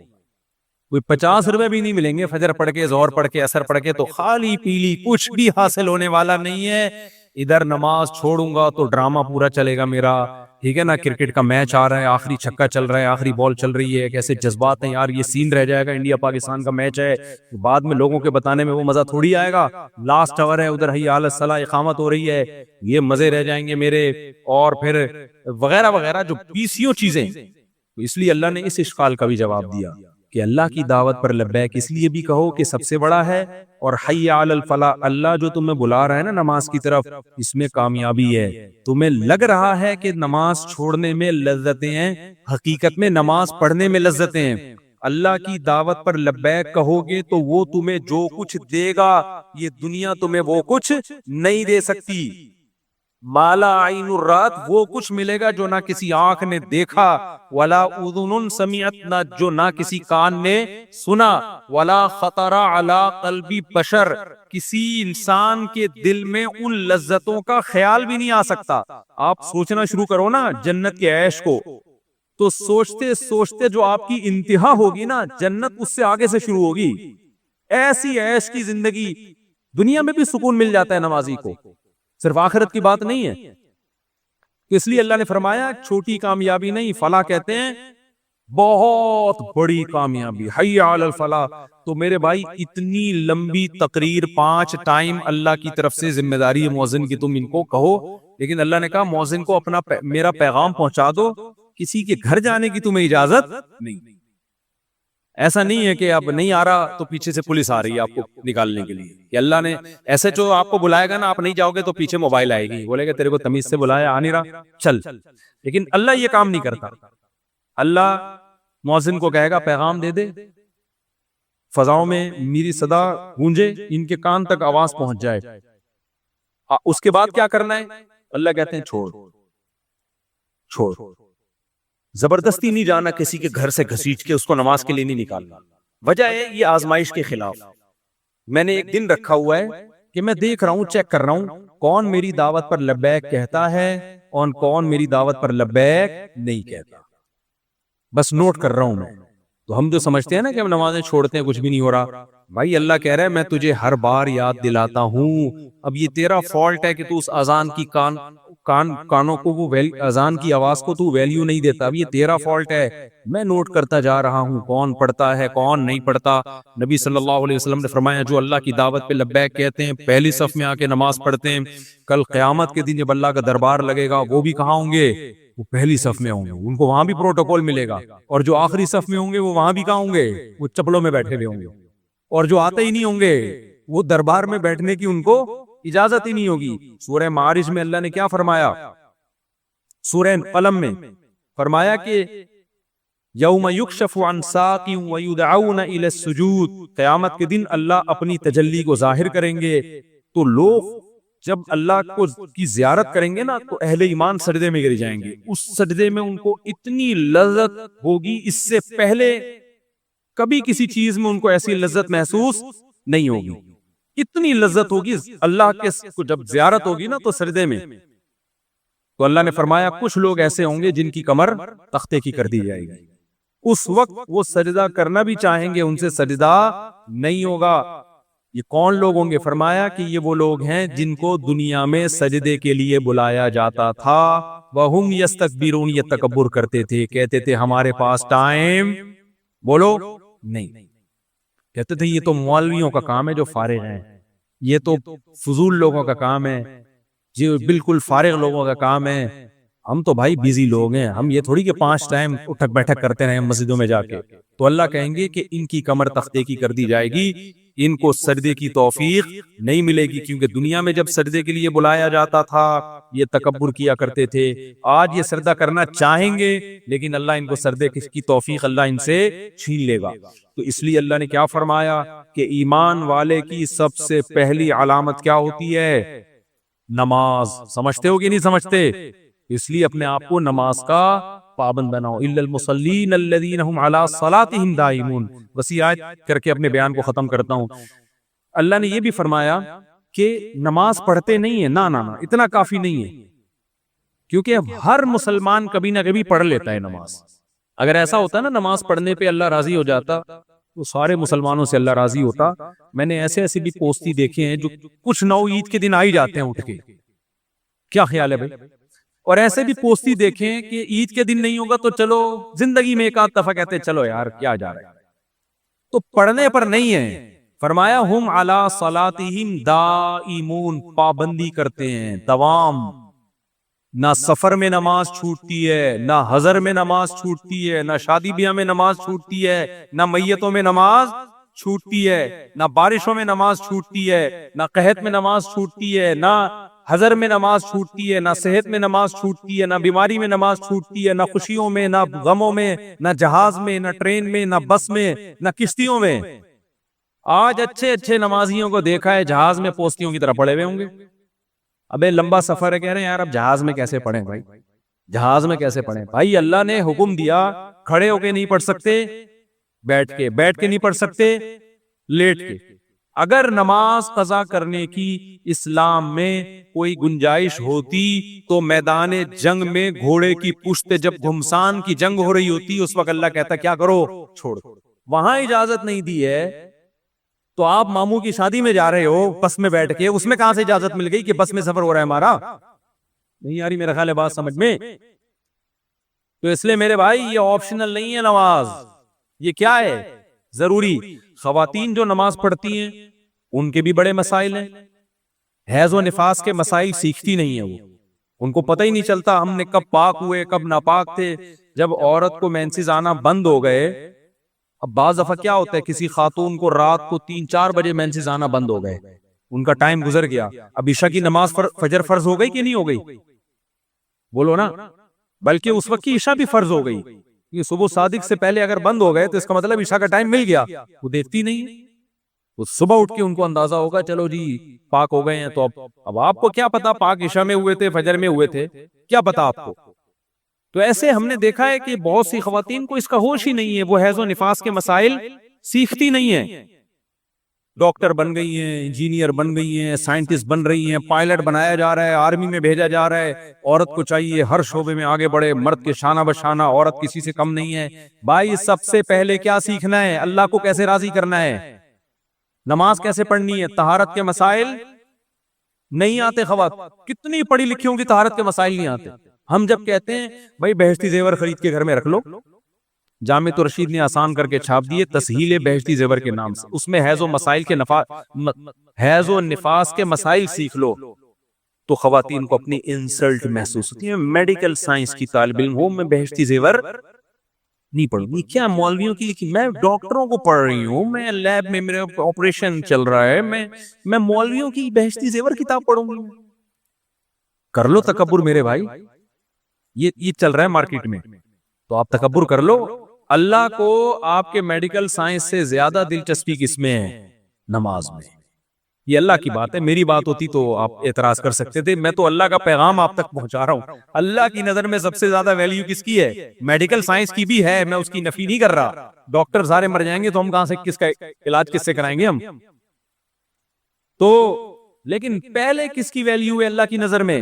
کوئی 50 روپے بھی نہیں ملیں گے. فجر پڑھ کے, ظہر پڑھ کے, عصر پڑھ کے, تو خالی پیلی, کچھ بھی حاصل ہونے والا نہیں ہے. ادھر نماز چھوڑوں گا تو ڈرامہ پورا چلے گا میرا, ٹھیک ہے نا, کرکٹ کا میچ آ رہا ہے, آخری چھکا چل رہا ہے, آخری بال چل رہی ہے, کیسے جذبات ہیں یار, یہ سین رہ جائے گا, انڈیا پاکستان کا میچ ہے, بعد میں لوگوں کے بتانے میں وہ مزہ تھوڑی آئے گا. لاسٹ اوور ہے, ادھر حی علی الصلاۃ اقامت ہو رہی ہے, یہ مزے رہ جائیں گے میرے, اور پھر وغیرہ وغیرہ جو پیسیوں چیزیں. اس لیے اللہ نے اس اشکال کا بھی جواب دیا کہ اللہ کی دعوت پر لبیک اس لیے بھی کہو کہ سب سے بڑا ہے, اور حی علی الفلاح, اللہ جو تمہیں بلا رہا ہے نا نماز کی طرف, اس میں کامیابی ہے. تمہیں لگ رہا ہے کہ نماز چھوڑنے میں لذتیں ہیں, حقیقت میں نماز پڑھنے میں لذتیں ہیں. اللہ کی دعوت پر لبیک کہو گے تو وہ تمہیں جو کچھ دے گا, یہ دنیا تمہیں وہ کچھ نہیں دے سکتی. مالا عین الرات, وہ کچھ ملے گا جو نہ کسی آنکھ نے دیکھا, ولا اذن سمعت, نہ جو نہ کسی کان نے سنا, ولا خطر علی قلب بشر, کسی انسان کے دل میں ان لذتوں کا خیال بھی نہیں آ سکتا. آپ سوچنا شروع کرو نا جنت کے عیش کو, تو سوچتے سوچتے جو آپ کی انتہا ہوگی نا, جنت اس سے آگے سے شروع ہوگی. ایسی عیش کی زندگی, دنیا میں بھی سکون مل جاتا ہے نمازی کو, صرف آخرت کی بات نہیں ہے. اس لیے اللہ نے فرمایا چھوٹی کامیابی نہیں, فلاح کہتے ہیں بہت بڑی کامیابی, حی علی الفلاح. تو میرے بھائی اتنی لمبی تقریر 5 ٹائم اللہ کی طرف سے ذمہ داری ہے مؤذن کی, تم ان کو کہو, لیکن اللہ نے کہا مؤذن کو اپنا میرا پیغام پہنچا دو, کسی کے گھر جانے کی تمہیں اجازت نہیں. ایسا نہیں ہے کہ اب نہیں آ رہا تو پیچھے سے پولیس آ رہی ہے آپ کو نکالنے کے لیے, کہ اللہ نے ایسے جو آپ کو بلائے گا نا, آپ نہیں جاؤ گے تو پیچھے موبائل آئے گی, بولے گا تیرے کو تمیز سے بلایا, آ نہیں رہا, چل. لیکن اللہ یہ کام نہیں کرتا. اللہ مؤذن کو کہے گا پیغام دے دے, فضاؤں میں میری صدا گونجے, ان کے کان تک آواز پہنچ جائے. اس کے بعد کیا کرنا ہے, اللہ کہتے ہیں چھوڑ چھوڑ, زبردستی نہیں جانا کسی کے گھر سے گھسیٹ کے اس کو نماز کے لیے نہیں نکالنا. وجہ ہے یہ آزمائش کے خلاف. میں نے ایک دن رکھا ہوا ہے کہ میں دیکھ رہا ہوں, چیک کر رہا ہوں کون میری دعوت پر لبیک کہتا ہے اور کون میری دعوت پر لبیک نہیں کہتا, بس نوٹ کر رہا ہوں میں. تو ہم جو سمجھتے ہیں نا کہ ہم نمازیں چھوڑتے ہیں کچھ بھی نہیں ہو رہا, بھائی اللہ کہہ رہا ہے میں تجھے ہر بار یاد دلاتا ہوں. اب یہ تیرا فالٹ ہے کہ تو اس اذان کی کانوں کو وہ اذان کی آواز کو تو ویلیو نہیں دیتا. اب یہ تیرا فالٹ ہے, میں نوٹ کرتا جا رہا ہوں کون پڑھتا ہے کون نہیں پڑھتا. نبی صلی اللہ علیہ وسلم نے فرمایا جو اللہ کی دعوت پہ لبیک کہتے ہیں, پہلی صف میں آ کے نماز پڑھتے ہیں, کل قیامت کے دن جب اللہ کا دربار لگے گا وہ بھی کہاں ہوں گے؟ وہ پہلی صف میں ہوں گے, ان کو وہاں بھی پروٹوکول ملے گا. اور جو آخری صف میں ہوں گے وہ وہاں بھی کہاں ہوں گے؟ وہ چپلوں میں بیٹھے ہوئے ہوں گے. اور جو آتے ہی نہیں ہوں گے وہ دربار میں بیٹھنے کی ان کو اجازت ہی نہیں ہوگی. سورہ معارج میں اللہ نے کیا فرمایا؟ سورہ قلم میں فرمایا کہ یوم یکشف عن ساق ویدعون الی السجود, قیامت کے دن اللہ اپنی تجلی کو ظاہر کریں گے تو لوگ جب اللہ کو کی زیارت کریں گے نا تو اہل ایمان سجدے میں گر جائیں گے. اس سجدے میں ان کو اتنی لذت ہوگی, اس سے پہلے کبھی کسی چیز میں ان کو ایسی لذت محسوس نہیں ہوگی. اتنی لذت ہوگی اللہ کے جب زیارت ہوگی نا تو سجدے میں. تو اللہ نے فرمایا کچھ لوگ ایسے ہوں گے جن کی کمر تختے کی کر دی جائے گی. اس وقت وہ سجدہ کرنا بھی چاہیں گے, ان سے سجدہ نہیں ہوگا. یہ کون لوگ ہوں گے؟ فرمایا کہ یہ وہ لوگ ہیں جن کو دنیا میں سجدے کے لیے بلایا جاتا تھا. وَهُمْ يَسْتَكْبِرُونَ, یہ تکبر کرتے تھے, کہتے تھے ہمارے پاس ٹائم بولو نہیں. کہتے تھے یہ تو مولویوں کا کام ہے جو فارغ ہیں, یہ تو فضول لوگوں کا کام ہے, جو بالکل فارغ لوگوں کا کام ہے. ہم تو بھائی بیزی لوگ ہیں, ہم یہ تھوڑی کہ 5 ٹائم اٹھک بیٹھک کرتے رہے مسجدوں میں جا کے. تو اللہ کہیں گے کہ ان کی کمر تختے کی کر دی جائے گی, ان کو سجدے کی توفیق نہیں ملے گی, کیونکہ دنیا میں جب سجدے کے لیے بلایا جاتا تھا یہ تکبر کیا کرتے تھے. آج یہ سجدہ کرنا چاہیں گے لیکن اللہ ان کو سجدے کی توفیق اللہ ان سے چھین لے گا. تو اس لیے اللہ نے کیا فرمایا کہ ایمان والے کی سب سے پہلی علامت کیا ہوتی ہے؟ نماز. سمجھتے ہو کہ نہیں سمجھتے؟ اس لیے اپنے آپ کو نماز کا پابند بناؤ. الا المصلین الذین هم علی صلاتهم دائمون. بس یہ آیت کر کے اپنے بیان کو ختم کرتا ہوں. اللہ نے یہ بھی فرمایا کہ نماز پڑھتے نہیں ہیں, نہ اتنا کافی نہیں ہے, کیونکہ ہر مسلمان کبھی نہ کبھی پڑھ لیتا ہے نماز. اگر ایسا ہوتا نا نماز پڑھنے پہ اللہ راضی ہو جاتا تو سارے مسلمانوں سے اللہ راضی ہوتا. میں نے ایسے بھی پوستی دیکھے ہیں جو کچھ نو عید کے دن آ ہی جاتے ہیں اٹھ کے. کیا خیال ہے بھائی؟ اور ایسے بھی پوستی دیکھیں کہ عید کے دن نہیں ہوگا تو چلو زندگی میں ایک آدھ دفعہ کہتے ہیں چلو یار کیا جا رہا ہے. تو پڑھنے پر نہیں ہے. فرمایا ہم علی صلاتہم دائمون, پابندی کرتے ہیں, دوام. نہ سفر میں نماز چھوٹتی ہے, نہ حضر میں نماز چھوٹتی ہے, نہ شادی بیاہ میں نماز چھوٹتی ہے, نہ میتوں میں نماز چھوٹتی ہے, نہ بارشوں میں نماز چھوٹتی ہے, نہ قحط میں نماز چھوٹتی ہے, نہ حضر میں نماز چھوٹتی ہے, نہ صحت میں نماز چھوٹتی ہے, نہ بیماری میں نماز چھوٹتی ہے, نہ خوشیوں میں, نہ غموں میں, نہ جہاز میں, نہ ٹرین میں, نہ بس میں, نہ کشتیوں میں. آج اچھے اچھے نمازیوں کو دیکھا ہے جہاز میں پوستیوں کی طرح پڑے ہوئے ہوں گے. ابے لمبا سفر ہے, کہہ رہے ہیں یار اب جہاز میں کیسے پڑھیں بھائی, جہاز میں کیسے پڑھیں بھائی؟ اللہ نے حکم دیا کھڑے ہو کے نہیں پڑھ سکتے, بیٹھ کے نہیں پڑھ سکتے, لیٹ کے. اگر نماز قضا کرنے کی اسلام میں کوئی گنجائش ہوتی تو میدان جنگ میں گھوڑے کی پشت جب گھمسان کی جنگ ہو رہی ہوتی اس وقت اللہ کہتا کیا کرو, چھوڑ. وہاں اجازت نہیں دی ہے تو آپ ماموں کی شادی میں جا رہے ہو بس میں بیٹھ کے, اس میں کہاں سے اجازت مل گئی کہ بس میں سفر ہو رہا ہے ہمارا؟ نہیں آ رہی میرا خیال ہے بات سمجھ میں. تو اس لیے میرے بھائی یہ آپشنل نہیں ہے نماز, یہ کیا ہے؟ ضروری. خواتین جو نماز پڑھتی ہیں ان کے بھی بڑے مسائل ہیں. حیض و نفاس کے مسائل سیکھتی نہیں ہے, وہ ان کو پتہ ہی نہیں چلتا ہم نے کب پاک ہوئے کب ناپاک تھے. جب عورت کو مینسز آنا بند ہو گئے, اب بعض دفعہ کیا ہوتا ہے کسی خاتون کو رات کو 3-4 بجے مینسز آنا بند ہو گئے, ان کا ٹائم گزر گیا, اب عشاء کی نماز فجر فرض ہو گئی کہ نہیں ہو گئی؟ بولو نا. بلکہ اس وقت کی عشاء بھی فرض ہو گئی. یہ صبح صادق سے پہلے اگر بند ہو گئے تو اس کا مطلب عشاء کا ٹائم مل گیا. وہ دیکھتی نہیں ہے, وہ صبح اٹھ کے ان کو اندازہ ہوگا چلو جی پاک ہو گئے ہیں. تو اب آپ کو کیا پتا پاک عشاء میں ہوئے تھے فجر میں ہوئے تھے, کیا پتا آپ کو؟ تو ایسے ہم نے دیکھا ہے کہ بہت سی خواتین کو اس کا ہوش ہی نہیں ہے, وہ حیض و نفاس کے مسائل سیکھتی نہیں ہیں. ڈاکٹر بن گئی ہیں, انجینئر بن گئی ہیں, سائنٹسٹ بن رہی ہیں, پائلٹ بنایا جا رہا ہے, آرمی میں بھیجا جا رہا ہے. عورت کو چاہیے ہر شعبے میں آگے بڑھے, مرد کے شانہ بشانہ, عورت کسی سے کم نہیں ہے. بھائی سب سے پہلے کیا سیکھنا ہے؟ اللہ کو کیسے راضی کرنا ہے, نماز کیسے پڑھنی ہے, طہارت کے مسائل نہیں آتے خواتین، کتنی پڑھی لکھیوں کی طہارت کے مسائل نہیں آتے. ہم جب کہتے ہیں بھائی بہشتی زیور خرید کے گھر میں رکھ لو، جامع الرشید نے آسان کر کے چھاپ دیے تسہیل بہشتی زیور کے نام سے، اس میں حیض و مسائل کے حیض و نفاس کے مسائل سیکھ لو. تو خواتین کو اپنی انسلٹ محسوس ہوتی ہے. میڈیکل سائنس کی طالب علم ہو، میں بہشتی زیور نہیں پڑھوں گی. کیا مولویوں کی، میں ڈاکٹروں کو پڑھ رہی ہوں، میں لیب میں میرا آپریشن چل رہا ہے، میں مولویوں کی بہشتی زیور کتاب پڑھوں گی؟ کر لو تکبر میرے بھائی، یہ چل رہا ہے مارکیٹ میں، تو آپ تکبر کر لو. اللہ کو آپ کے میڈیکل سائنس سے زیادہ دلچسپی کس میں ہے؟ نماز میں. یہ اللہ کی بات ہے، میری بات ہوتی تو آپ اعتراض کر سکتے تھے. میں تو اللہ کا پیغام آپ تک پہنچا رہا ہوں. اللہ کی نظر میں سب سے زیادہ ویلیو کس کی ہے؟ میڈیکل سائنس کی بھی ہے، میں اس کی نفی نہیں کر رہا. ڈاکٹر سارے مر جائیں گے تو ہم کہاں سے کس کا علاج کس سے کرائیں گے ہم؟ تو لیکن پہلے کس کی ویلیو ہے اللہ کی نظر میں؟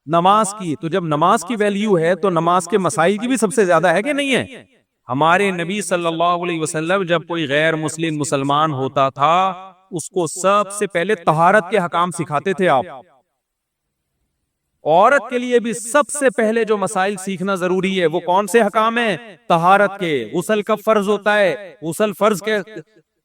نماز کی. تو جب نماز کی ویلیو ہے تو نماز کے مسائل کی بھی سب سے زیادہ ہے کہ نہیں ہے؟ ہمارے نبی صلی اللہ علیہ وسلم جب کوئی غیر مسلم مسلمان ہوتا تھا اس کو سب سے پہلے طہارت کے حکام سکھاتے تھے. آپ عورت کے لیے بھی سب سے پہلے جو مسائل سیکھنا ضروری ہے وہ کون سے حکام ہیں؟ طہارت کے. غسل کب فرض ہوتا ہے؟ غسل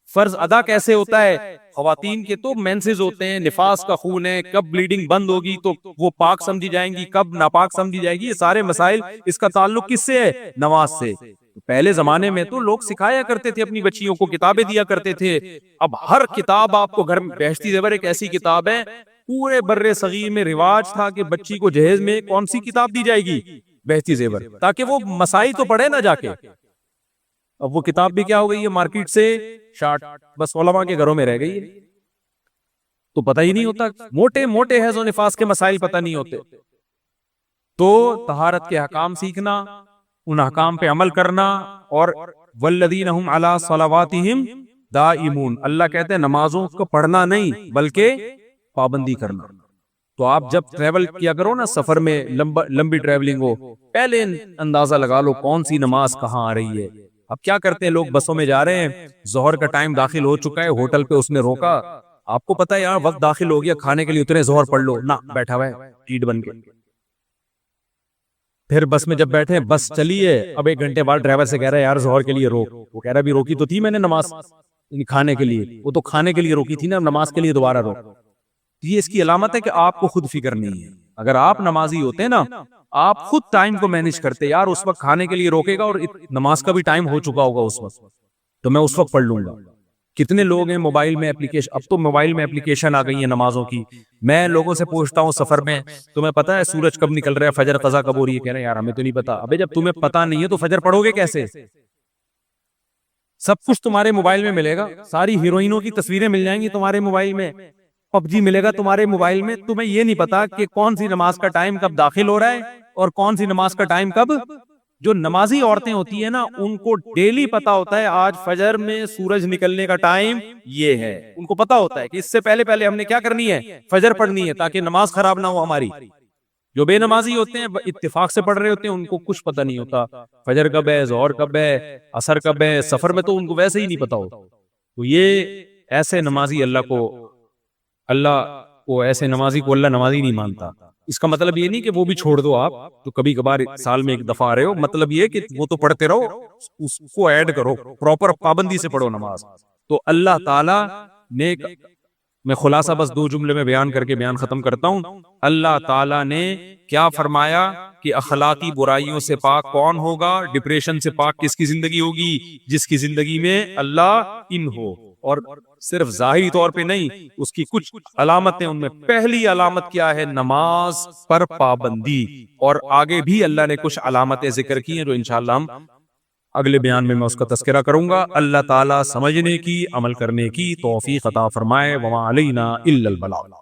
فرض ادا کیسے ہوتا ہے؟ خواتین کے تو مینسز ہوتے ہیں، نفاس کا خون ہے، کب بلیڈنگ بند ہوگی تو وہ پاک سمجھی جائیں گی، کب ناپاک سمجھی جائے گی. یہ سارے مسائل، اس کا تعلق کس سے ہے؟ نماز سے. پہلے زمانے میں تو لوگ سکھایا کرتے تھے اپنی بچیوں کو، کتابیں دیا کرتے تھے. اب ہر کتاب آپ کو گھر میں، بہشتی زیور ایک ایسی کتاب ہے، پورے بر صغیر میں رواج تھا کہ بچی کو جہیز میں کون سی کتاب دی جائے گی؟ بہشتی زیور، تاکہ وہ مسائل تو پڑھے نہ جا کے. اب وہ کتاب بھی کیا ہو گئی ہے؟ مارکیٹ سے شارٹ، بس علماء کے گھروں میں رہ گئی ہے. تو پتہ ہی نہیں ہوتا، موٹے موٹے حیض و نفاس کے مسائل پتہ نہیں ہوتے. تو طہارت کے احکام سیکھنا، ان احکام پہ عمل کرنا، اور والذین هم علی صلواتہم دائمون. اللہ کہتے ہیں نمازوں کو پڑھنا نہیں بلکہ پابندی کرنا. تو آپ جب ٹریول کیا کرو نا، سفر میں لمبی ٹریولنگ ہو، پہلے اندازہ لگا لو کون سی نماز کہاں آ رہی ہے. اب کیا کرتے ہیں لوگ، بسوں میں جا رہے ہیں، ظہر کا ٹائم داخل ہو چکا ہے، ہوٹل پہ اس نے روکا، آپ کو پتا ہے یار وقت داخل ہو گیا، کھانے کے لیے اترے، ظہر پڑھ لو. نہ، بیٹھا ہوا ہے ٹیٹ بن کے. پھر بس میں جب بیٹھے، بس چلی ہے، اب 1 گھنٹے بعد ڈرائیور سے کہہ رہا ہے یار ظہر کے لیے روک. وہ کہہ رہا بھی روکی تو تھی میں نے نماز کھانے کے لیے. وہ تو کھانے کے لیے روکی تھی نا، نماز کے لیے دوبارہ روک. یہ اس کی علامت ہے کہ آپ کو خود فکر نہیں ہے. اگر آپ نمازی ہوتے نا، آپ خود ٹائم کو مینج کرتے، یار اس وقت کھانے کے لیے روکے گا اور نماز کا بھی ٹائم ہو چکا ہوگا اس وقت، تو میں اس وقت پڑھ لوں گا. کتنے لوگ ہیں موبائل میں اپلیکیشن، اب تو موبائل میں اپلیکیشن آ گئی ہیں نمازوں کی. میں لوگوں سے پوچھتا ہوں سفر میں، تمہیں پتا ہے سورج کب نکل رہا ہے، فجر قضا کب ہو رہی ہے؟ کہہ رہے ہیں یار ہمیں تو نہیں پتا. ابے جب تمہیں پتا نہیں ہے تو فجر پڑھو گے کیسے؟ سب کچھ تمہارے موبائل میں ملے گا، ساری ہیروئنوں کی تصویریں مل جائیں گی تمہارے موبائل میں، پب جی ملے گا تمہارے موبائل میں. تمہیں یہ نہیں پتا کہ کون سی نماز کا ٹائم کب داخل ہو رہا ہے اور کون سی نماز کا ٹائم کب. جو نمازی عورتیں ہوتی ہیں نا، ان کو ڈیلی پتا ہوتا ہے آج فجر میں سورج نکلنے کا ٹائم یہ ہے. ان کو پتا ہوتا ہے کہ اس سے پہلے ہم نے کیا کرنی ہے؟ فجر پڑھنی ہے، تاکہ نماز خراب نہ ہو ہماری. جو بے نمازی ہوتے ہیں اتفاق سے پڑھ رہے ہوتے ہیں، ان کو کچھ پتہ نہیں ہوتا فجر کب ہے، ظہر کب ہے، عصر کب ہے. سفر میں تو ان کو ویسے ہی نہیں پتا ہوتا. تو یہ ایسے نمازی اللہ کو ایسے نمازی کو اللہ نمازی نہیں مانتا. اس کا مطلب یہ نہیں کہ وہ بھی چھوڑ دو آپ، تو کبھی کبھار سال میں 1 دفعہ آ رہے ہو. مطلب یہ کہ وہ تو پڑھتے رہو، اس کو ایڈ کرو، پراپر پابندی سے پڑھو نماز. تو اللہ تعالیٰ نے، میں خلاصہ بس 2 جملے میں بیان کر کے بیان ختم کرتا ہوں. اللہ تعالیٰ نے کیا فرمایا کہ اخلاقی برائیوں سے پاک کون ہوگا؟ ڈپریشن سے پاک کس کی زندگی ہوگی؟ جس کی زندگی میں اللہ ان ہو. اور صرف ظاہری طور پہ نہیں، اس کی کچھ علامتیں، ان میں پہلی علامت کیا ہے؟ نماز پر پابندی. اور آگے بھی اللہ نے کچھ علامتیں ذکر کی ہیں جو انشاءاللہ ہم اگلے بیان میں اس کا تذکرہ کروں گا. اللہ تعالیٰ سمجھنے کی، عمل کرنے کی توفیق عطا فرمائے. وما علینا الا البلاغ.